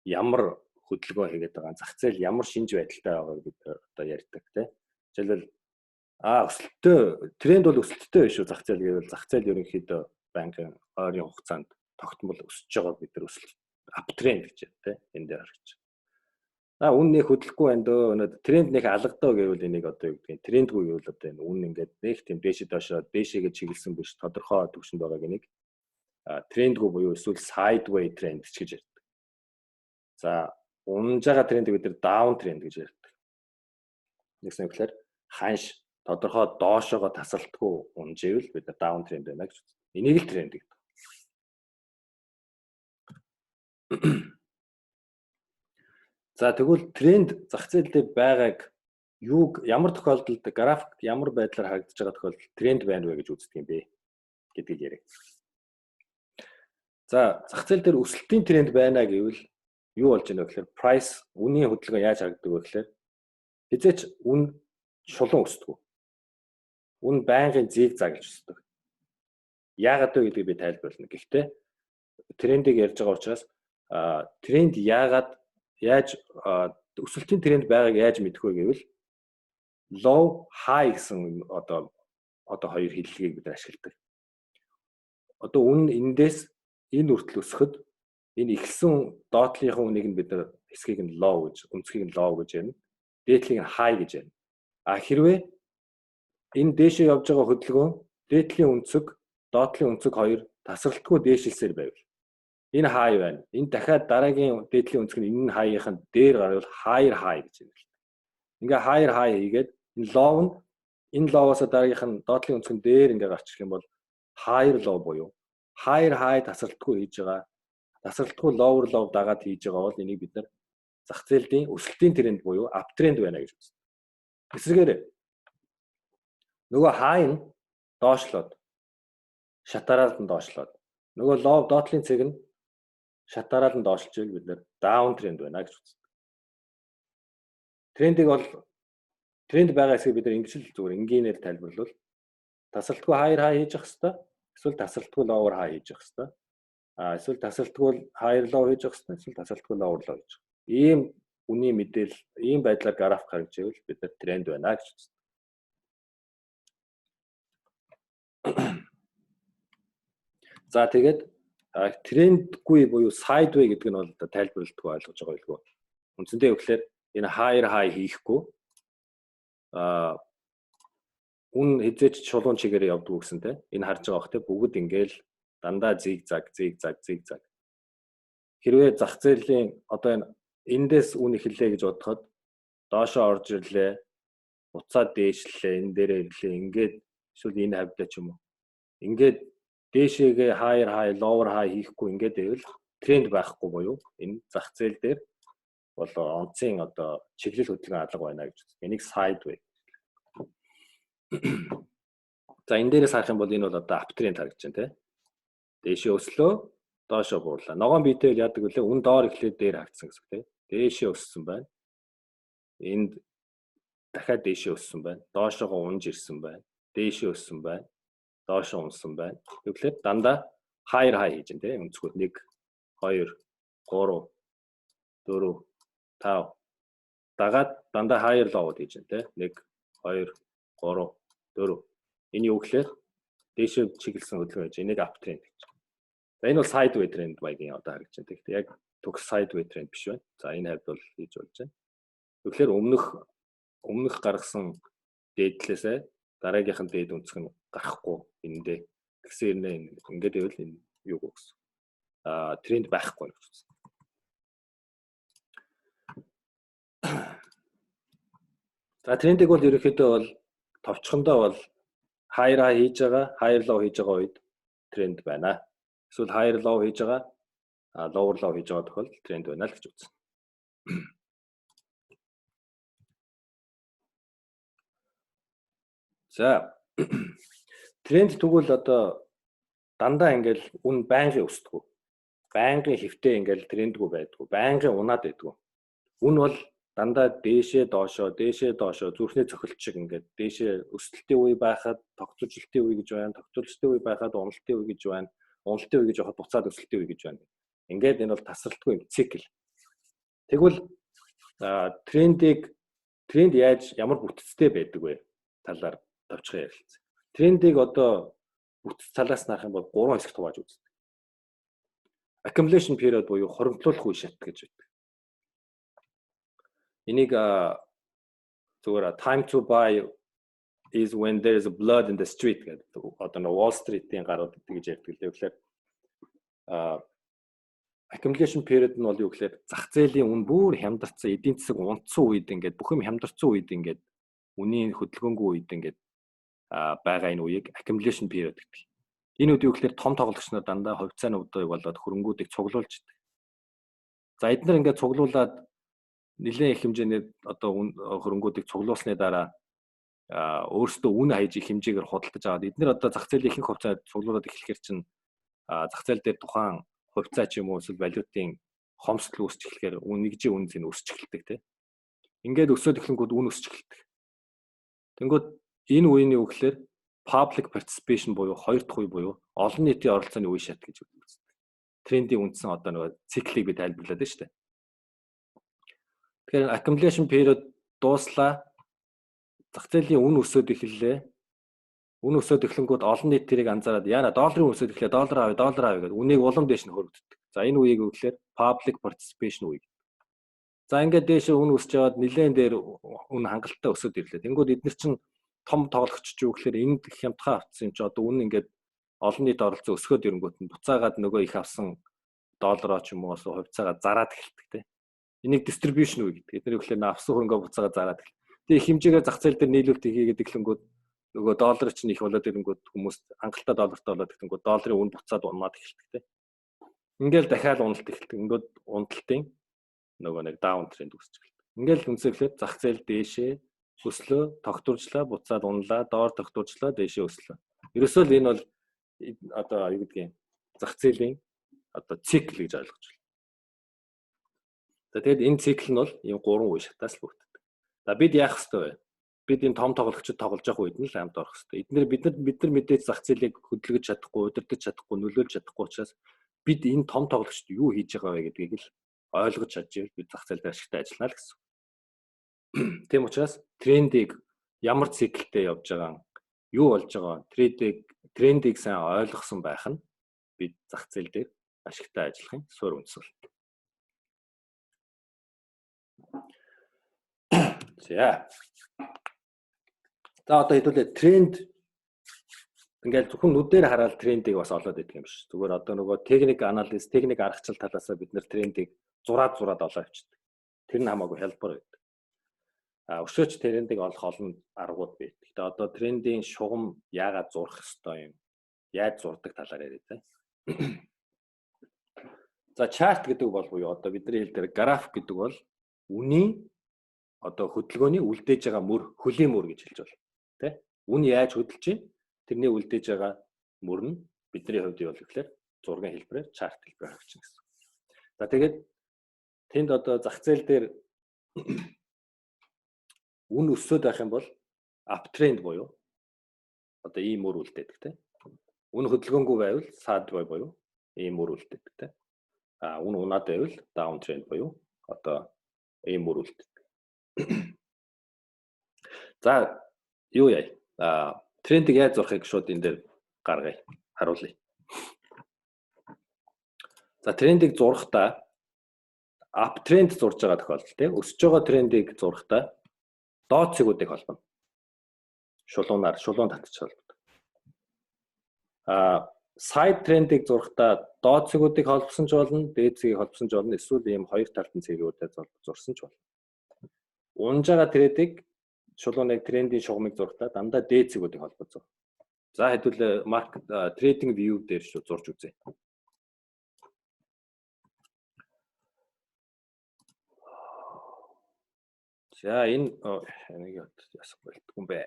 ямар хөдөлгөөн хийгээд байгаа, зах зээл ямар шинж байдалтай байгааг бид одоо ярьдаг тийм. Жишээлбэл өсөлттэй тренд бол өсөлттэй биш үү зах зээл гэвэл зах зээл ерөнхийдөө банкын ойрын хугацаанд тогтмол өсөж байгааг бид нар өсөлт ап тренд гэж байна тийм. Энэ дээр харж. Үн нэг хөдлөхгүй байна дөө. Өнөөдөр тренд нэг алгадаа гэвэл энийг одоо юу гэдгийг трендгүй гэвэл одоо энэ үн ингээд нэг тийм дээшээ доошоо дээшээгээ чиглэсэн биш тодорхой түвшинд байгааг энийг трендгүй буюу эсвэл sideways тренд гэж ярьдаг. За унж байгаа трендийг бид down тренд гэж ярьдаг. Нэгсэн гэхээр ханш тодорхой доошоогоо тасралтгүй унжээвэл бид down тренд байна гэж үздэг. Энийг л тренд гэдэг. За тэгвэл тренд зах зээл дээр байгааг юуг ямар тохиолдолд графикт ямар байдлаар харагдаж байгаа тохиолдолд тренд байна вэ гэж үздэг юм бэ гэдгийг ярив. За зах зээл дээр өсөлтийн тренд байна гэвэл юу болж байна вэ гэхээр price үнийн хөдөлгөөн яаж харагддаг вэ гэхээр хизээч үн шулуун өсдөг. Үн байнгын зиг заг гэж өсдөг. Яагаад вэ гэдгийг би тайлбарлана. Гэхдээ трендийг ярьж байгаа учраас тренд яаж өсөлтийн тренд байгааг яаж мэдэх вэ гэвэл low high гэсэн одоо хоёр хэллэгийг бид ашигладаг. Одоо үн эндээс энэ үртэл өсөхөд энэ ихсэн доотлынхаа үнийг нь бид нар хэсгийг нь low гэж, өнцгийг нь low гэж ярина. Дээдлийг нь high гэж ярина. Хэрвээ энэ дээшээ явж байгаа хөдөлгөөн дээдлийн өнцөг, доотлын өнцөг хоёр тасралтгүй дээшилсээр байвал энэ high байна. Энэ дахиад дараагийн дээдлийн өнцөг нь энэ high-ийн дээр гарвал higher high гэж юм л. Ингээ higher high хийгээд энэ low нь энэ low-оос дараагийнх нь доотлын өнцөг нь дээр ингээ гарчих юм бол higher low буюу higher high тасралтгүй хийж байгаа. Тасралтгүй lower low дагаад хийж байгаа бол энийг бид нар зах зээлийн өсөлтийн тренд буюу up тренд байна гэж үздэг. Эсвэргээр нөгөө high нь доошлоод шатараад нь доошлоод нөгөө low доотлын цэг нь шатараад нь доошлж байл бид нэр down тренд байна гэж үздэг. Трендийг бол тренд байгаа хэсгийг бид нар ингэж л зүгээр энгийнээр тайлбарлавал тасралтгүй higher high хийж явах хэрэгтэй. Эсвэл тасралтгүй lower high хийж явах хэрэгтэй. Эсвэл тасралтгүй higher low хийж явах хэрэгтэй. Эсвэл тасралтгүй lower low хийж. Ийм үнийн мэдээлэл ийм байдлаар график харагдж байвал бид нар тренд байна гэж үздэг. За тэгээд трендгүй буюу сайдвей гэдэг нь бол тайлбарлалтгүй ойлгож байгаа байлгүй. Үндсэндээ гэхээр энэ higher high хийхгүй үн хязгаарч чулуун чигээр явдаг гэсэн те. Энэ харж байгаа бох те бүгд ингээл дандаа зигзаг. Хэрвээ зах зээлийн одоо энэ эндээс үн эхэллээ гэж бодоход доошоо орж ирлээ, буцаад дээшлээ, энэ дээрээ ирлээ, ингээд эсвэл энэ хавьдаа ч юм уу. Ингээд дээшээгээ higher high, lower high хийхгүй ингээд байвал тренд байхгүй буюу энэ зах зээл дээр бол онцгийн одоо чиглэл хөдөлгөөн алга байна гэж үздэг. Энийг sideways. За энэ дээрээс харах юм бол энэ бол одоо uptrend харагдаж байна те. Дээшээ өслөө, доошоо буурлаа. Ногоон биетэй яадаг вүлээ үн доор эхлээд дээр хагдсан гэсэн үг те. Дээшээ өссөн байна. Энд дахиад дээшээ өссөн байна. Доошоогоо унж ирсэн байна. Дээшээ өссөн байна. Доошоо унсан байна. Тэгэхээр дандаа higher high хийж байна те. Өнцгүүд 1 2 3 4 5 дагаад дандаа higher low хийж байна те. 1 2 3 4 энэ юу гэхээр дээшээ чиглэсэн хөдөлгөөн гэж энийг uptrend гэж. За энэ бол sideways trend багийн одоо харагдаж байна. Тэгэхдээ яг төгс sideways trend биш байна. За энэ хавьд бол хийж болж байна. Тэгэхээр өмнөх гаргасан дээдлээсээ дараагийнхан дээд өнцг нь гарахгүй эндээ. Тэгсэн ингээд байвал энэ юу гэсэн. Тренд байхгүй гэж үзсэн. За трендийг бол ерөнхийдөө бол товчхондоо бол higher high хийж байгаа, higher low хийж байгаа үед тренд байна. Эсвэл higher low хийж байгаа, lower low хийж байгаа тохиолдолд тренд байна л гэж үзсэн. За тренд тэгвэл одоо дандаа ингээл үн байнгын өсдөггүй. Байнгын хэвтэй ингээл трендгүй байдгүй. Байнгын унаад байдгүй. Үн бол дандаа дээшээ доошоо зүрхний цохилт шиг ингээд дээшээ өсөлтийн үе байхад тогтворчлтын үе гэж байна. Тогтворчлтын үе байхад уналтын үе гэж байна. Уналтын үе гэж явахад буцаад өсөлтийн үе гэж байна. Ингээд энэ бол тасралтгүй цикл. Тэгвэл тренд яаж ямар бүтцтэй байдаг вэ? Талаар тавчхан ярилцсан. Трендийг одоо бүтц талаас нь харах юм бол 3 хэсэгт хувааж үздэг. Accumulation period буюу хоримтлуулах үе шат гэж байдаг. Энийг зүгээр time to buy is when there is blood in the street гэдэг. Одоо Wall Street-ийн гарууд гэж ярьдаг лээ. Тэгэхээр accumulation period нь бол юу гэхээр зах зээлийн үн бүр хямдарсан эдийн засаг унтсан үед ингээд бүх юм хямдарсан үед ингээд үнийн хөдөлгөөнгүй үед ингээд байгаа энэ үеийг accumulation period гэдэг. Энэ үед юу гэхээр том тоглогч нар дандаа хувьцаануудыг болоод хөрөнгүүдийг цуглуулж идэг. За эдгээр ингээд цуглуулад нэлээд их хэмжээний одоо хөрөнгүүдийг цуглуулсны дараа өөрсдөө үн хаяж их хэмжээгээр худалдаж аваад эдгээр одоо зах зээлийн ихэнх хувьцаа цуглуулад эхлэхээр чинь зах зээл дээр тухайн хувьцаа ч юм уу эсвэл валютын хомсдол үүсч эхлэхээр нэгжийн үн зэн өсч эхэлдэг тийм. Ингээд өсөд эхлэнгүүд үн өсч эхэлдэг. Тэнгүүд энэ үеийн үг гэхээр public participation буюу хоёр дахь үе буюу олон нийтийн оролцооны үе шат гэж үздэг. Трендийн үндсэн одоо нэг циклийг би тайлбарлаад байна шүү дээ. Тэгэхээр accumulation period дууслаа. Зах зээлийн үн өсөд эхэллээ. Үн өсөд эхлэнгүүд олон нийт тэрийг анзаараад яана долларын өсөд эхлэе доллар авъя гэдэг үнийг улам дээш нь хөргөддөг. За энэ үеийг гэхээр public participation үе. За ингээд дээш үн өсч яваад нэлээд дээр үн хангалттай өсөд ирлээ. Тэнгүүд эдгээр чинь том тоглогч ч юу гэхээр энд хямдхан авцсан юм чи одоо үн ингээд олон нийт оролцоо өсгөөд ирэнгүүт нь буцаагаад нөгөө их авсан доллароо ч юм уу хувьцаагаа зараад эхэлдэг тийм. Энийг distribution үе гэдэг. Эдгээр гэхээр авсан хөрөнгөө буцаагаа зараад эхэлдэг. Тэгээ их хэмжээгээр зах зээл дээр нийлүүлэлт хийгээд эхлэнгүүд нөгөө доллар чинь их болоод ирэнгүүт хүмүүс хангалттай доллартай болоод ирэнгүүт долларын үн буцаад унаад эхэлдэг тийм. Ингээл дахиад уналт эхэлдэг. Ингээд уналтын нөгөө нэг даун тренд үүсч эхэлдэг. Ингээл үнсэглээд зах зээл дээшээ өслөө, тогтворжлаа, буцаад унлаа, доор тогтворжлаа, дээшээ өслөө. Ерөөсөө л энэ бол одоо юу гэдгийг зах зээлийн одоо цикл гэж ойлгож байна. За тэгээд энэ цикл нь бол ийм 3 үе шатаас л бүрддэг. За бид яах ёстой вэ? Бид энэ том тоглогчид тоглож явах үед нь л хамт орох ёстой. Бид нар мэдээж зах зээлийг хөдөлгөж чадахгүй, удирдах чадахгүй, нөлөөлж чадахгүй учраас бид энэ том тоглогчид юу хийж байгаа вэ гэдгийг л ойлгож чадж бид зах зээл дээр ашигтай ажиллана л гэсэн. Тийм учраас трендийг ямар циклтэй явж байгаа, юу болж байгаа, трендийг сайн ойлгосон байх нь бид зах зээл дээр ашигтай ажиллахын суурь үндэслэл. За. За одоо хэдүүлээ тренд ингээл зөвхөн нүдээр хараад трендийг бас олоод идэх юм биш. Зүгээр одоо нөгөө техник анализ, техник аргачлал талаас бид нэр трендийг зураад олоо явчихдаг. Тэр нь хамаагүй хялбар байдаг. Өшөөч трендийг олох олон аргууд бий. Гэхдээ одоо трендийн шугам яагаад зурах ёстой юм? Яаж зурдаг талаар яриа тэ. За чарт гэдэг бол буюу одоо бидний хэлдэг график гэдэг бол үнийн одоо хөдөлгөөний үлдээж байгаа мөр, хөлийн мөр гэж хэлж байна. Тэ? Үн яаж хөдөлж чинь тэрний үлдээж байгаа мөр нь бидний хувьд юу гэхээр зургийн хэлбэрээр чарт хэлбэрээр авчихна гэсэн. За тэгээд тэнд одоо зах зээл дээр үн өсөд байх юм бол uptrend буюу одоо ийм мөр үлдээдэг тэ. Үн хөдөлгөөнгүй байвал sad буюу ийм мөр үлдээдэг тэ. Үн унаад байвал downtrend буюу одоо ийм мөр үлдээдэг. За юу яа? Трендийг яаж зурхыг шууд энэ дээр гаргая, харуулъя. За трендийг зурхдаа uptrend зурж байгаа тохиолдолд тийм өсөж байгаа трендийг зурхдаа доод цэгүүдийг холбоно. Шулуун татчих холбодог. Side трендийг зурхдаа доод цэгүүдийг холбосон ч болно, дээд цэгийг холбосон ч болно, эсвэл ийм хоёр талтай цэгүүдээр зурсан ч болно. Унж байгаа трендийг шулууныг трендийн шугамыг зурхдаа дандаа дээд цэгүүдийг холбоцоо. За хэдүүл market trading view дээр зурж үзье. За энэ нэг ясах болтгүй юм бэ.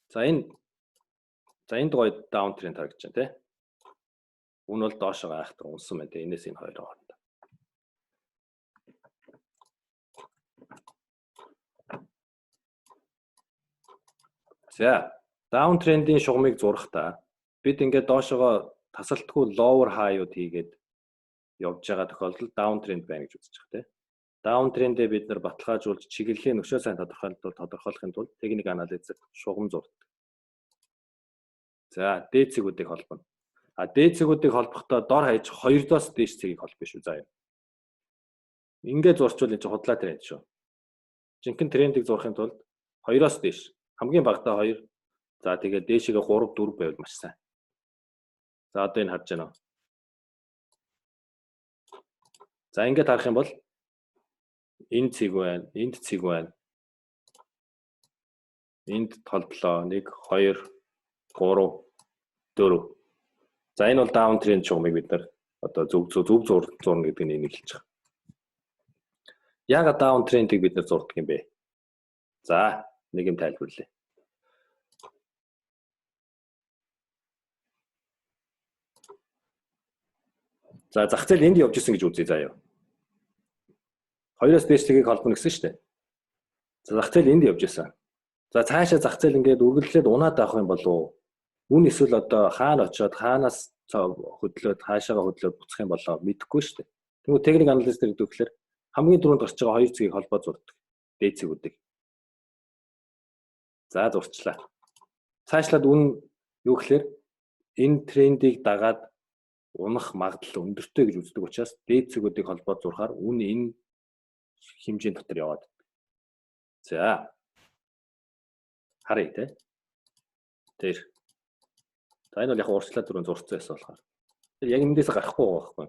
За энд гоё даун тренд харагдаж байна тий. Үн бол доошоо айхтар унсан байна тий. Энээс энэ хоёр хооронд. За даун трендийн шугамыг зурхдаа бид ингээд доошоо тасалтгүй lower high-ууд хийгээд явж байгаа тохиолдолд даун тренд байна гэж үзэж байгаа тий. Даун трендээ бид нар баталгаажуулж чиглэлийн нөхцөл сайн тодорхойлохын тулд техник анализ шугам зурдаг. За дээд цэгүүдийг холбоно. Дээд цэгүүдийг холбохдоо дор хаяж 2-оос дээш цэгийг холбоно шүү заа. Ингээд зурчвал энэ худлаа тренд шүү. Жинхэнэ трендийг зурхын тулд 2-оос дээш хамгийн багадаа 2. За тэгээд дээшээгээ 3 4 байвал маш сайн. За одоо энэ харж байна уу? За ингээд харах юм бол энд цэг байна, энд цэг байна. Энд толдлоо 1 2 3 4. За энэ бол даун тренд шугамыг бид нар одоо зөв зурна гэдэг нь энийг хэлж байгаа. Яагаад даун трендийг бид нар зурдаг юм бэ? За нэг юм тайлбарлая. За зах зээл энд явж исэн гэж үзье заяа. 2-оос дээш цэгийг холбоно гэсэн шүү дээ. За зах зээл энд явж исэн. За цаашаа зах зээл ингээд үргэлжлээд унаад авах юм болов уу? Үн эсвэл одоо хаана очиод хаанаас хөдлөөд хаашаага хөдлөөд буцах юм болоо мэдэхгүй шүү дээ. Тэгвэл техник анализ дээр гэвэл хамгийн түрүүнд гарч байгаа хоёр цэгийг холбоо зурдаг. Дээд цэгүүдийг. За зурчлаа. Цаашлаад үн юу гэхээр энэ трендийг дагаад унах магадлал өндөртэй гэж үздэг учраас дээд цэгүүдийг холбоо зурхаар үн энэ хэмжээний дотор яваад. За. Харъя те. Тэр. За энэ бол яг урьдчилан түрүүн зурцсан байсан болохоор. Тэр яг эндээс гарахгүй байгаа байхгүй.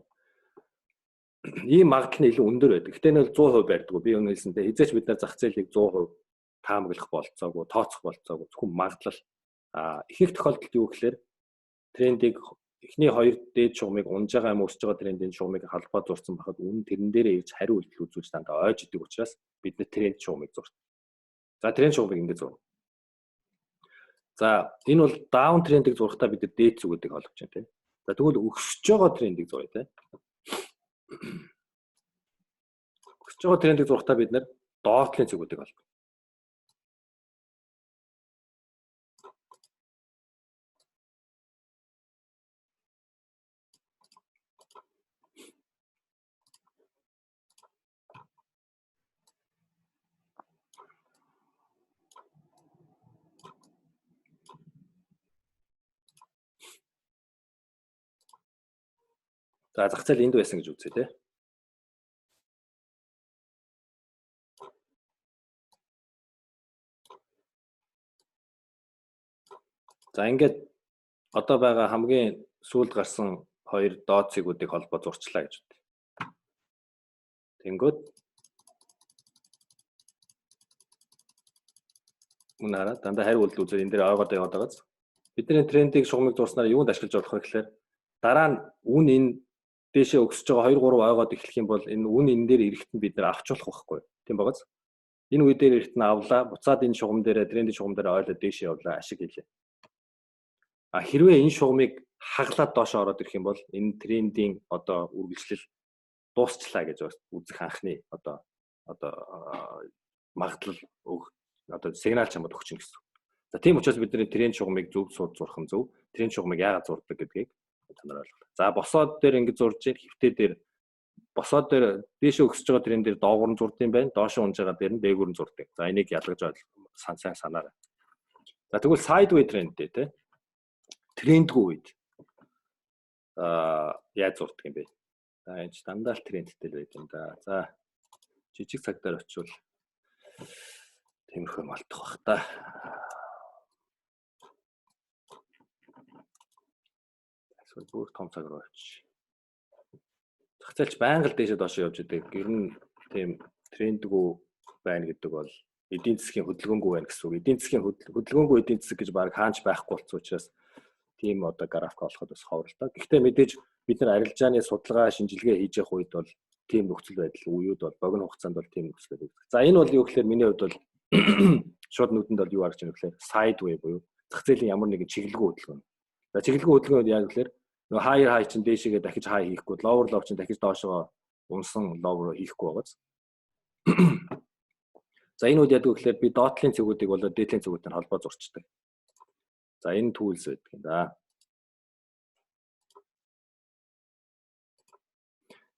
Ийм магадлал нь илүү өндөр байдаг. Гэтэ энэ бол 100% байдаг. Би өнөө хэлсэнтэй хизээч бид нар зах зээлийг 100% таамаглах болцоогүй, тооцох болцоогүй. Зөвхөн магадлал. Ихэнх тохиолдолд юу гэхээр трендийг эхний хоёр дээд шугамыг унж байгаа юм өсөж байгаа трендийн шугамыг холбоо зурсан байхад үн тэрэн дээрээ ирж хариу үйлдэл үзүүлж дандаа ойж идэг учраас бид нэ тренд шугамыг зурдаг. За тренд шугамыг ингэж зурна. За энэ бол даун трендийг зурхтаа бид дээд зүгүүдийг холбож байна тийм. За тэгвэл өсөж байгаа трендийг зуръя тийм. Өсөж байгаа трендийг зурхтаа бид нэр доотлын зүгүүдийг холбоо. За зах зээл энд байсан гэж үзье тий. За ингээд одоо байгаа хамгийн сүүлд гарсан хоёр доод цэгүүдийг холбоо зурчлаа гэж үү. Тэнгүүд мөн хараа дандаа хариу үйлдэл үзээр энэ дээр ойгоод яваад байгааз. Бидний трендийг шугамыг зурснаар юунд ашиглаж болох вэ гэхээр дараа нь үн энэ дээшээ өсөж байгаа 2 3 ойгоод эхлэх юм бол энэ үн энэ дээр ирэхт нь бид нэр авч болох байхгүй. Тийм байгааз. Энэ үе дээр ирэхт нь авлаа. Буцаад энэ шугам дээрээ трендing шугам дээрээ ойлоод дээшээ явлаа ашиг хийлээ. А хэрвээ энэ шугамыг хаглаад доош ороод ирэх юм бол энэ трендing одоо үргэлжлэл дуусчлаа гэж үзэх анхны одоо магадлал одоо сигнал чамд өгч гэнэ гэсэн. За тийм учраас бидний тренд шугамыг зөв зурах нь зөв. Тренд шугамыг яагаад зурдаг гэдгийг та нар ойлголоо. За босоод дээр ингэж зурж ийн хэвтээ дээр босоод дээр дээшээ өсөж байгаа тренд дээр доогуур нь зурд юм байна. Доошоо унж байгаа дээр нь дээгүүр нь зурдаг. За энийг ялгаж сайн санаарай. За тэгвэл sideways тренд дээ тий. Трендгүй үед яаж зурдаг юм бэ? За энэ дандаа л трендтэй л байд юм да. За жижиг цагтаар очивол тиймэрхүү малтах бах та. Эсвэл бүр том цаг руу очиж. Зах зээлч байнга л дээшээ доошоо явж идэг. Ер нь тийм трендгүй байна гэдэг бол эдийн засгийн хөдөлгөөнгүй байна гэсэн үг. Эдийн засгийн хөдөлгөөнгүй эдийн засаг гэж баг хаанч байхгүй болсон учраас тийм одоо график олоход бас ховролтой. Гэхдээ мэдээж бид нар арилжааны судалгаа шинжилгээ хийж явах үед бол тийм нөхцөл байдал үеуд бол богино хугацаанд бол тийм нөхцөл байдал. За энэ бол юу гэхээр миний хувьд бол шууд нүдэнд бол юу харж байна гэхээр sideways буюу зах зээлийн ямар нэгэн чиглэлгүй хөдөлгөөн. За чиглэлгүй хөдөлгөөнд яг гэхээр нөгөө higher high чинь дээшээгээ дахиж high хийхгүй, lower low чинь дахиж доошоо унсан low руу хийхгүй байгааз. За энэ үед яг гэхээр би dot-ийн цэгүүдийг болоо date-ийн цэгүүдтэй холбоо зурчдаг. За энэ tools байдаг юм да.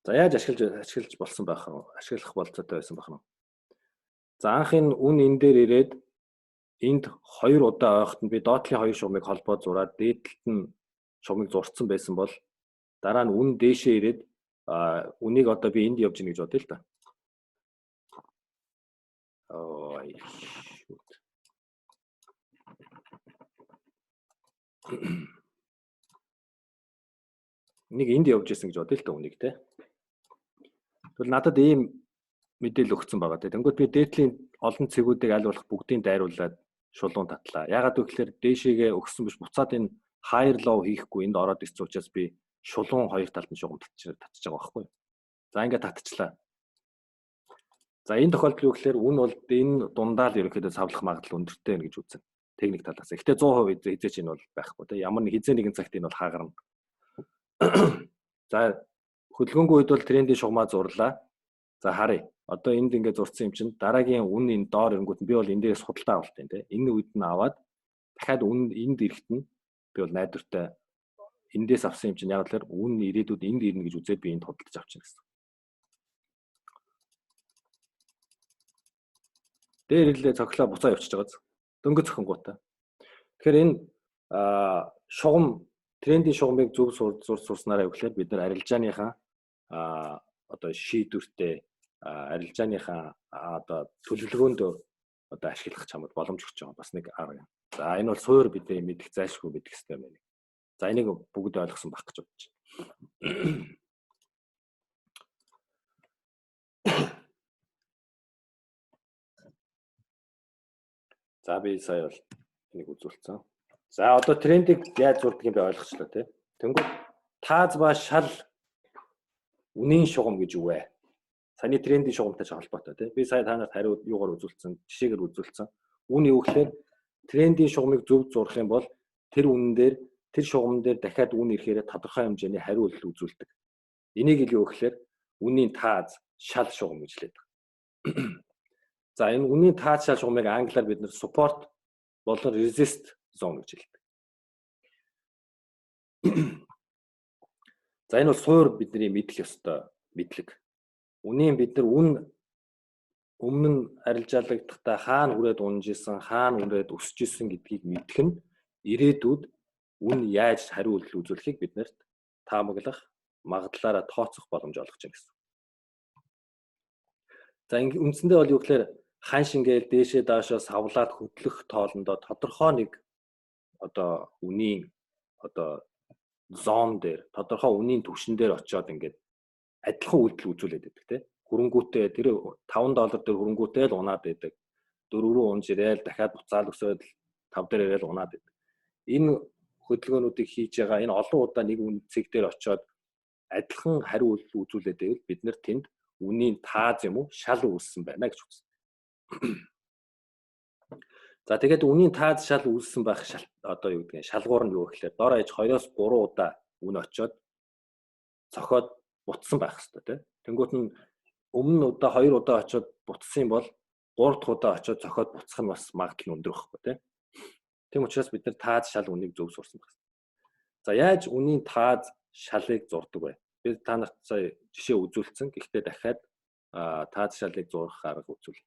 За яаж ашиглаж болсон байх вэ? Ашиглах болцоотой байсан байх нь. За анх энэ үн энэ дээр ирээд энд 2 удаа ойхтод би доотлын 2 шугамыг холбоо зураад дээдлэлт нь шугамыг зурцсан байсан бол дараа нь үн дээшээ ирээд үнийг одоо би энд явж гин гэж бодъё л да. Нэг энд явж исэн гэж бодъё л да үнийг те. Тэгвэл надад ийм мэдээлэл өгсөн байгаа те. Тэнгүүд би дээдлийн олон цэгүүдийг аль болох бүгдийг дайруулад шулуун татлаа. Ягаад гэвэл дээшээгээ өгсөн биш буцаад энэ higher low хийхгүй энд ороод ирсэн учраас би шулуун хоёр талд нь шугам татчих байгаа байхгүй. За ингээд татчихлаа. За энэ тохиолдолд юу гэхээр үн бол энэ дундаа л ерөнхийдөө савлах магадлал өндөртэй байна гэж үзнэ. Техник талаас. Гэхдээ 100% хизээч энэ бол байхгүй те. Ямар нэг хизээ нэгэн цагт энэ бол хаагарна. За хөдөлгөөнгүй үед бол трендing шугамаа зурлаа. За харъя. Одоо энд ингээд зурсан юм чинь дараагийн үн энэ доор ирэнгүүт нь би бол энэ дээрээс худалдаа авалт юм те. Энэ үед нь аваад дахиад үн энд ирэхт нь би бол найдвартай эндээс авсан юм чинь яг л үн ирээдүйд энд ирнэ гэж үзээд би энд худалдаж авчихна гэсэн. Дээр ирлээ цогцлоо буцаа явчихж байгааз. Дөнгөж зөхөнгүүтээ. Тэгэхээр энэ шугам трендing шугамыг зөв сурснараа гэхээр бид нар арилжааныхаа одоо шийдвэртэй арилжааныхаа одоо төлөвлөгөөнд одоо ашиглах чамд боломж өгч байгаа бас нэг арга юм. За энэ бол суур бидний мэдэх зайлшгүй мэдэх хэрэгтэй байна. За энийг бүгд ойлгосон байх гэж бодож байна. За би сая бол энийг үзүүлсэн. За одоо трендийг яаж зурдаг юм бэ ойлгочлаа тий. Тэнгүүд тааз ба шал үнийн шугам гэж юу вэ? Саяны трендing шугамтай ч холбоотой тий. Би сая танаас хариу юугаар үзүүлсэн, жишээгээр үзүүлсэн. Үн юу гэхээр трендing шугамыг зөв зурх юм бол тэр үнэн дээр тэр шугам дээр дахиад үн ирэхээр тодорхой хэмжээний хариу үйлдэл үзүүлдэг. Энийг юу гэхээр үнийн тааз шал шугам гэж хэлдэг. За энэ үнийн тааз шал шугамыг англиар бид нэр support болон resist zone гэж хэлдэг. За энэ бол суур бидний мэдэх ёстой мэдлэг. Үнийн бид нар үн өмнө нь арилжаалагдахдаа хаана хүрээд унж исэн, хаана үрээд өсөж исэн гэдгийг мэдэх нь ирээдүйд үн яаж хариу үйлдэл үзүүлэхийг биднэрт таамаглах магадлалаараа тооцох боломж олгож байна гэсэн. За үндсэндээ бол юу гэхээр ханш ингээл дээшээ доошоо савлаад хөдлөх тоолондоо тодорхой нэг одоо үнийн одоо зон дээр тодорхой үнийн түвшин дээр очиод ингээд адилхан үйлдэл үзүүлээд байдаг тийм. Хөрөнгүүтээ тэр $5 дээр хөрөнгүүтээ л унаад байдаг. 4 рүү унж ирээл дахиад буцаал өсөөл 5 дээр ирээл унаад байдаг. Энэ хөдөлгөөнүүдийг хийж байгаа энэ олон удаа нэг үнцэг дээр очиод адилхан хариу үйлдэл үзүүлээд байвал бид нэр тэнд үнийн тааз юм уу шал үүссэн байна гэж үзсэн. За тэгээд үнийн тааз шал үүссэн байх одоо юу гэдгийг шалгуур нь юу гэхээр дор хаяж 2-3 удаа үн очиод цохоод бутсан байх хэрэгтэй тийм. Тэнгуут нь өмнө удаа 2 удаа очиод бутсан бол 3 дахь удаа очиод цохоод буцах нь бас магадлал нь өндөр байхгүй тийм. Тийм учраас бид нар тааз шал үнийг зөв сурсан байна. За яаж үнийн тааз шалыг зурдаг вэ? Би та нарт сая жишээ үзүүлсэн. Гэхдээ дахиад тааз шалыг зурах арга үзүүлье.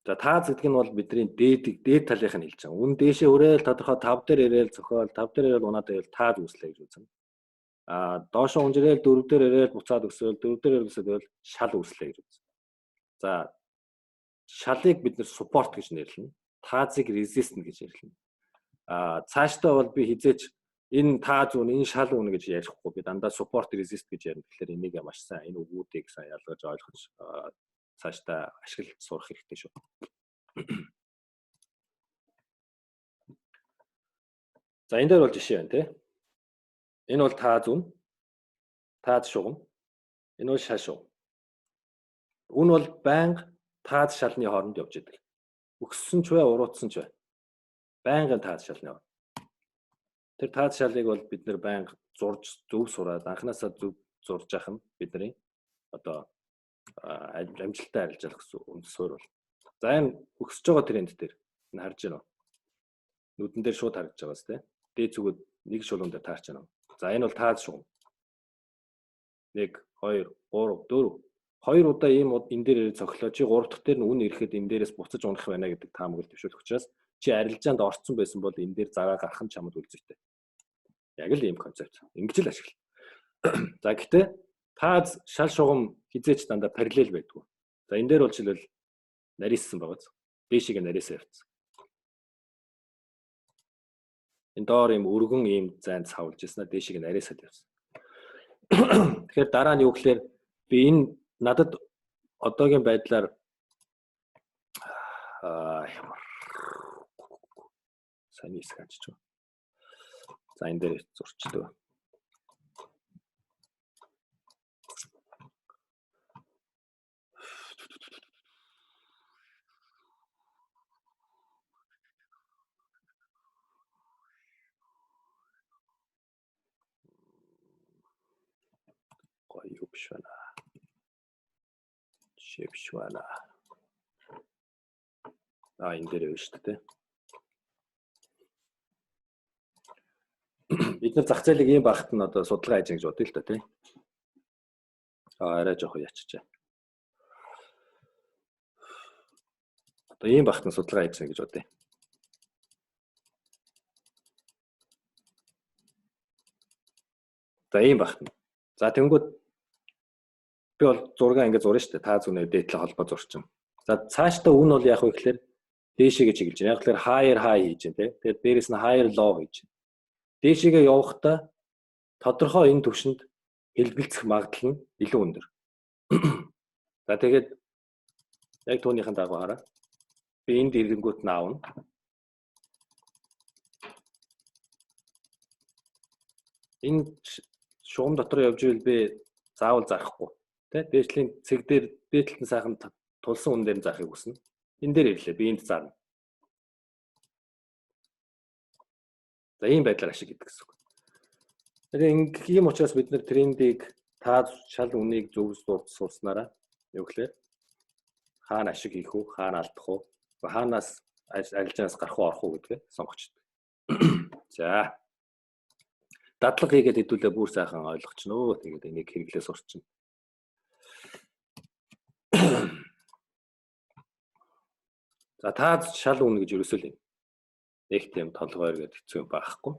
За тааз гэдэг нь бол бидний дээд талынх нь хэлж байгаа. Үн дээшээ өрээл тодорхой 5 дээр ирээл цохол 5 дээр ирээл унаад байвал тааз үүслэ гэж үзнэ. Доошоо унжирэл 4 дээр ирээл буцаад өсөөл 4 дээр өсөөл шал үүслэ гэж үзнэ. За шалыг бид нэр support гэж нэрлэнэ. Таазыг resistant гэж нэрлэнэ. Цаашдаа бол би хизээч энэ тааз үн энэ шал үн гэж ярихгүй би дандаа support resist гэж ярина. Тэгэхээр энийг маш сайн энэ үгүүдийг сайн ялгаж ойлгож цаашдаа ашиглаж сурах хэрэгтэй шүү. За энэ дээр бол жишээ байна тий. Энэ бол тааз үн, тааз шугам. Энэ бол шал шугам. Үн бол байнга тааз шалны хооронд явж идэг. Өгссөн ч бай, уруудсан ч бай. Байнгын тааз шалны хооронд. Тэр тааз шалыг бол бид нэр байнга зурж зөв сураад анханасаа зөв зурж явах нь бидний одоо амжилттай арилжаалах гэсэн суурь бол. За энэ өгсөж байгаа тренд дээр энэ харж байна уу? Нүдэн дээр шууд харагдаж байгаас тийм. Дээд зүгүүд нэг шулуун дээр таарч байна. За энэ бол тааз шугам. 1 2 3 4 2 удаа ийм энэ дээр цоглоо чи 3 дахь дээр нь үн ирэхэд энэ дээрээс буцаж унах байна гэдэг таамаглал төвшүүлэх учраас чи арилжаанд орцсон байсан бол энэ дээр загаа гарах нь чамд үлзэвтэй. Яг л ийм концепт. Ингэж л ашиглав. За гэхдээ тааз шал шугам хизээч дандаа параллел байдгүй. За энэ дээр бол жишээлбэл нарийссан байгааз. Дээшийг нарийсаа явцсан. Энэ доор ийм өргөн ийм зайд савлж ирсэн. Дээшийг нарийсаад явсан. Тэгэхээр дараа нь юу гэхээр би энэ надад одоогийн байдлаар ямар сайн хэсэг ачиж байна. За энэ дээр зурчдаг. Гоё биш байна. Биш байна. Энэ дээр байна шүү дээ. Бид нар зах зээлийг ийм багт нь одоо судалгаа хийж гэж бодъё л да тий. Арай жоох яччихжээ. Одоо ийм багт нь судалгаа хийж гэж бодъё. За ийм багт нь. За тэнгууд би бол зураг ингэ зурна шүү дээ. Тааз үнэ дээдлээ холбоо зурчин. За цаашдаа үн бол яг вэ гэхээр дээшээгээ чиглэж байна. Яг тэгэхээр higher high хийж байна тий. Тэгээд дээрэс нь higher low хийж байна. Дээшээгээ явахдаа тодорхой энэ түвшинд хэлбэлцэх магадлал нь илүү өндөр. За тэгээд яг түүнийхэн дагуу хараа. Би энд ирэнгүүт нь аавна. Энэ шугам дотор явж ивэл би заавал зарахгүй. Тэ дээшлийн цэг дээр дээдлэн сайхан тулсан үн дээр заахыг хүснэ. Энэ дээр ирлээ. Би энд зарна. За ийм байдлаар ашиг гэдэг гэсэн үг. Тэгэхээр ийм учраас бид нэр трендийг тааз шал үнийг зөв сурснараа юу гэхээр хаана ашиг хийх үү, хаана алдах уу, хаанаас арилжаанаас гарах уу, орох уу гэдгээ сонгочтой. За дадлага хийгээд хэдүүлээ бүр сайхан ойлгочихноо. Тэгээд энийг хэрэглээ сурчин. За тааз шал үн гэж ерөөсөө л юм. Нэг тийм толгойр гэдэг хэцүү байхгүй.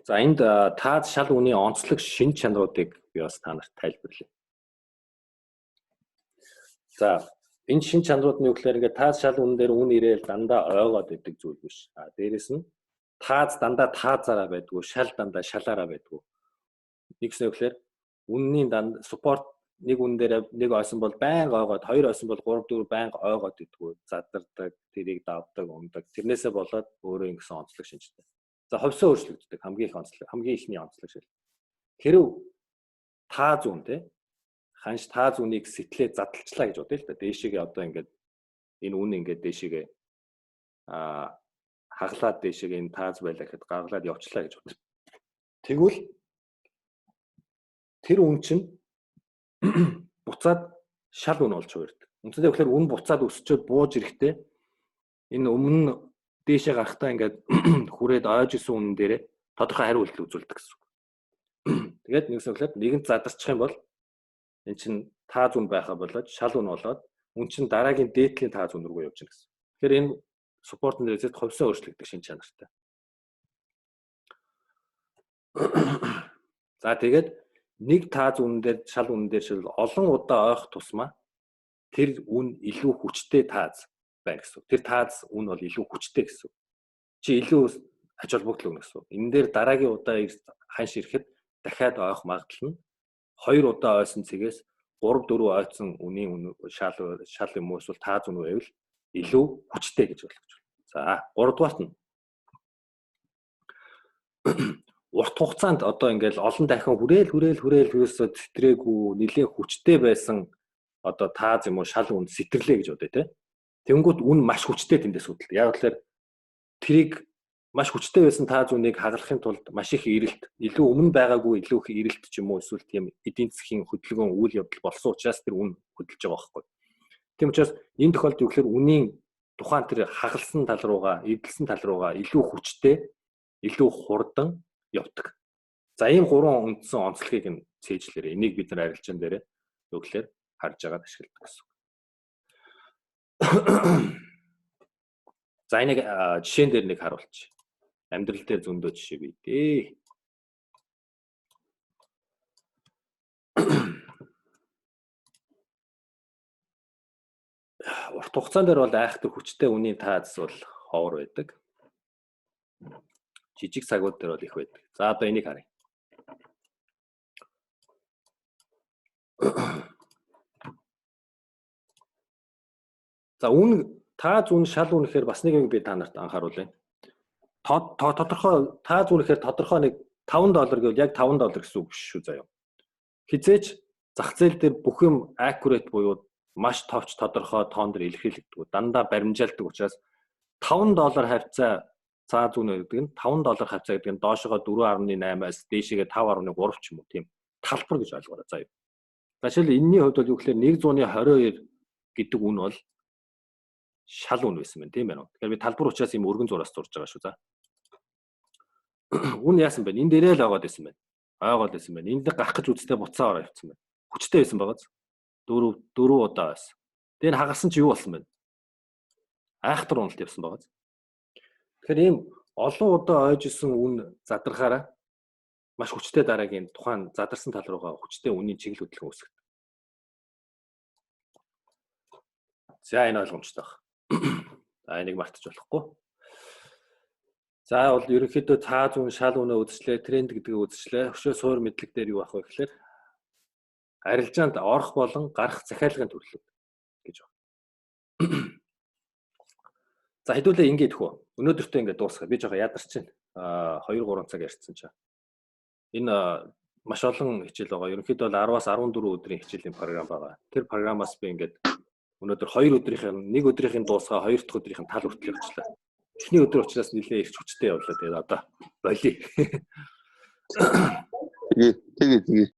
За энд таад шал үнийн онцлог шин чанаруудыг би бас та нарт тайлбарлая. За энэ шин чанарууд нь юу гэхээр ингээд таад шал үнэн дээр үн ирээл дандаа ойгоод байдаг зүйл биш. Дээрэс нь тааз дандаа таазаараа байдгүй, шал дандаа шалаараа байдгүй. Нэгсэн үгээр үнний данд суппорт нэг үн дээр нэг ойсон бол байнга ойгоод, хоёр ойсон бол 3 4 байнга ойгоод идэггүй, задардаг, тэрийг давдаг, ундаг. Тэрнээсээ болоод өөрөө ингэсэн онцлог шинжтэй. За ховсоо өөрчлөгддөг хамгийн их онцлог, хамгийн ихний онцлог шил. Хэрв тааз үн те ханш тааз үнийг сэтгэлээ задлчлаа гэж бодъё л да. Дээшээгээ одоо ингээд энэ үн ингээд дээшээгээ хаглаад дээшээгээ энэ тааз байлаа гэхэд гаргалаад явчлаа гэж бодъё. Тэгвэл тэр үн чинь буцаад шал үн болж хувирдаг. Үндсэндээ тэгэхээр үн буцаад өсчөөд бууж ирэхдээ энэ өмнө дээшээ гарахтаа ингээд хүрээд ойж исэн үнэн дээрээ тодорхой хариу үйлдэл үзүүлдэг гэсэн үг. Тэгээд нэгсэн үгээр нэгэнт задарчих юм бол эн чинь тааз үн байхаа болоод шал үн болоод үн чинь дараагийн дээдлийн тааз үн рүү явж гэнэ гэсэн. Тэгэхээр энэ суппортын дээрээс ховсоо өөрчлөгдөх шин чанартай. За тэгээд нэг тааз үнэн дээр шал үнэн дээр шил олон удаа ойх тусмаа тэр үн илүү хүчтэй тааз байна гэсэн. Тэр тааз үн бол илүү хүчтэй гэсэн. Чи илүү ач холбогдол өгнө гэсэн. Энэ дээр дараагийн удаа ханш ирэхэд дахиад ойх магадлал нь 2 удаа ойсон цэгээс 3 4 ойцсон үнийн шал юм уу эсвэл тааз үн байвал илүү хүчтэй гэж болгож байна. За 3 дугаарт нь урт хугацаанд одоо ингээл олон дахин хүрээлсөө тэтрээгүй нэлээд хүчтэй байсан одоо тааз юм уу шал үн сэтэрлээ гэж бодъё те. Тэнгүүд үн маш хүчтэй тэндээс үүдэлдэг. Яг л тэрийг маш хүчтэй байсан тааз үнийг хагалахын тулд маш их эрэлт, илүү өмнө байгаагүй илүү их эрэлт ч юм уу эсвэл тийм эдийн засгийн хөдөлгөөн үйл явдал болсон учраас тэр үн хөдөлж байгаа байхгүй. Тийм учраас энэ тохиолдолд юу гэхээр үнийн тухайн тэр хагалсан тал руугаа, эдэлсэн тал руугаа илүү хүчтэй, илүү хурдан явдаг. За ийм 3 үндсэн онцлогийг нь цээжлээрээ энийг бид нар арилжаан дээр юу гэхээр харж байгаад ашигладаг гэсэн. За энийг жишээн дээр нэг харуулчих. Амьдрал дээр зөндөө жишээ бий дээ. Урт хугацаан дээр бол айхтар хүчтэй үнийн тааз бол ховор байдаг. Жижиг цагууд дээр бол их байдаг. За одоо энийг харъя. За үн тааз үн шал үн гэхээр бас нэг юм би та нарт анхааруулъя. Тодорхой тааз үн гэхээр тодорхой нэг $5 гэвэл яг $5 гэсэн үг биш шүү заяа. Хизээч зах зээл дээр бүх юм accurate буюу маш товч тодорхой тоон дээр илэрхийлэгддэг. Дандаа баримжаалдаг учраас $5 хавцаа цааз үн гэдэг нь $5 хавцаа гэдэг нь доошогоо 4.8-аас дээшээгээ 5.3 ч юм уу тийм талбар гэж ойлгоорой заяа. Жишээл энэний хувьд бол юу гэхээр 122 гэдэг үн бол шал үн байсан байна тийм ээ. Тэгэхээр би талбар учраас ийм өргөн зураас зурж байгаа шүү за. Үн яасан бэ? Энд дээрээ л ойгоод байсан байна. Ойгоод байсан байна. Энд гарах гэж үстэй буцаа ороо явцсан байна. Хүчтэй байсан байгааз. 4 удаа байсан. Тэр хагалсан чи юу болсон бэ? Айхтар уналт явсан байгааз. Тэгэхээр ийм олон удаа ойж исэн үн задрахаараа маш хүчтэй дараагийн тухайн задарсан тал руугаа хүчтэй үнийн чиглэл хөдөлгөөн үүсгэж. За энэ ойлгомжтой байна. За энийг мартаж болохгүй. За бол ерөнхийдөө тааз үн шал үнэ үзчлээ, тренд гэдгийг үзчлээ. Хөшөө суур мэдлэг дээр юу ах вэ гэхээр арилжаанд орох болон гарах захиалгын төрлүүд гэж байна. За хэдүүлээ ингэж хөө. Өнөөдөртөө ингэ дуусгая. Би жоохон ядарч байна. 2-3 цаг ярьсан чаа. Энэ маш олон хичээл байгаа. Ерөнхийдөө бол 10-аас 14 өдрийн хичээлийн програм байгаа. Тэр програмаас би ингээд өнөөдөр 2 өдрийн нэг өдрийн дуусгаа 2 дахь өдрийн тал хүртэл явуулчлаа. Эхний өдөр учраас нэлээд их хүчтэй явлаа. Тэгээд одоо болий. Тэгээ.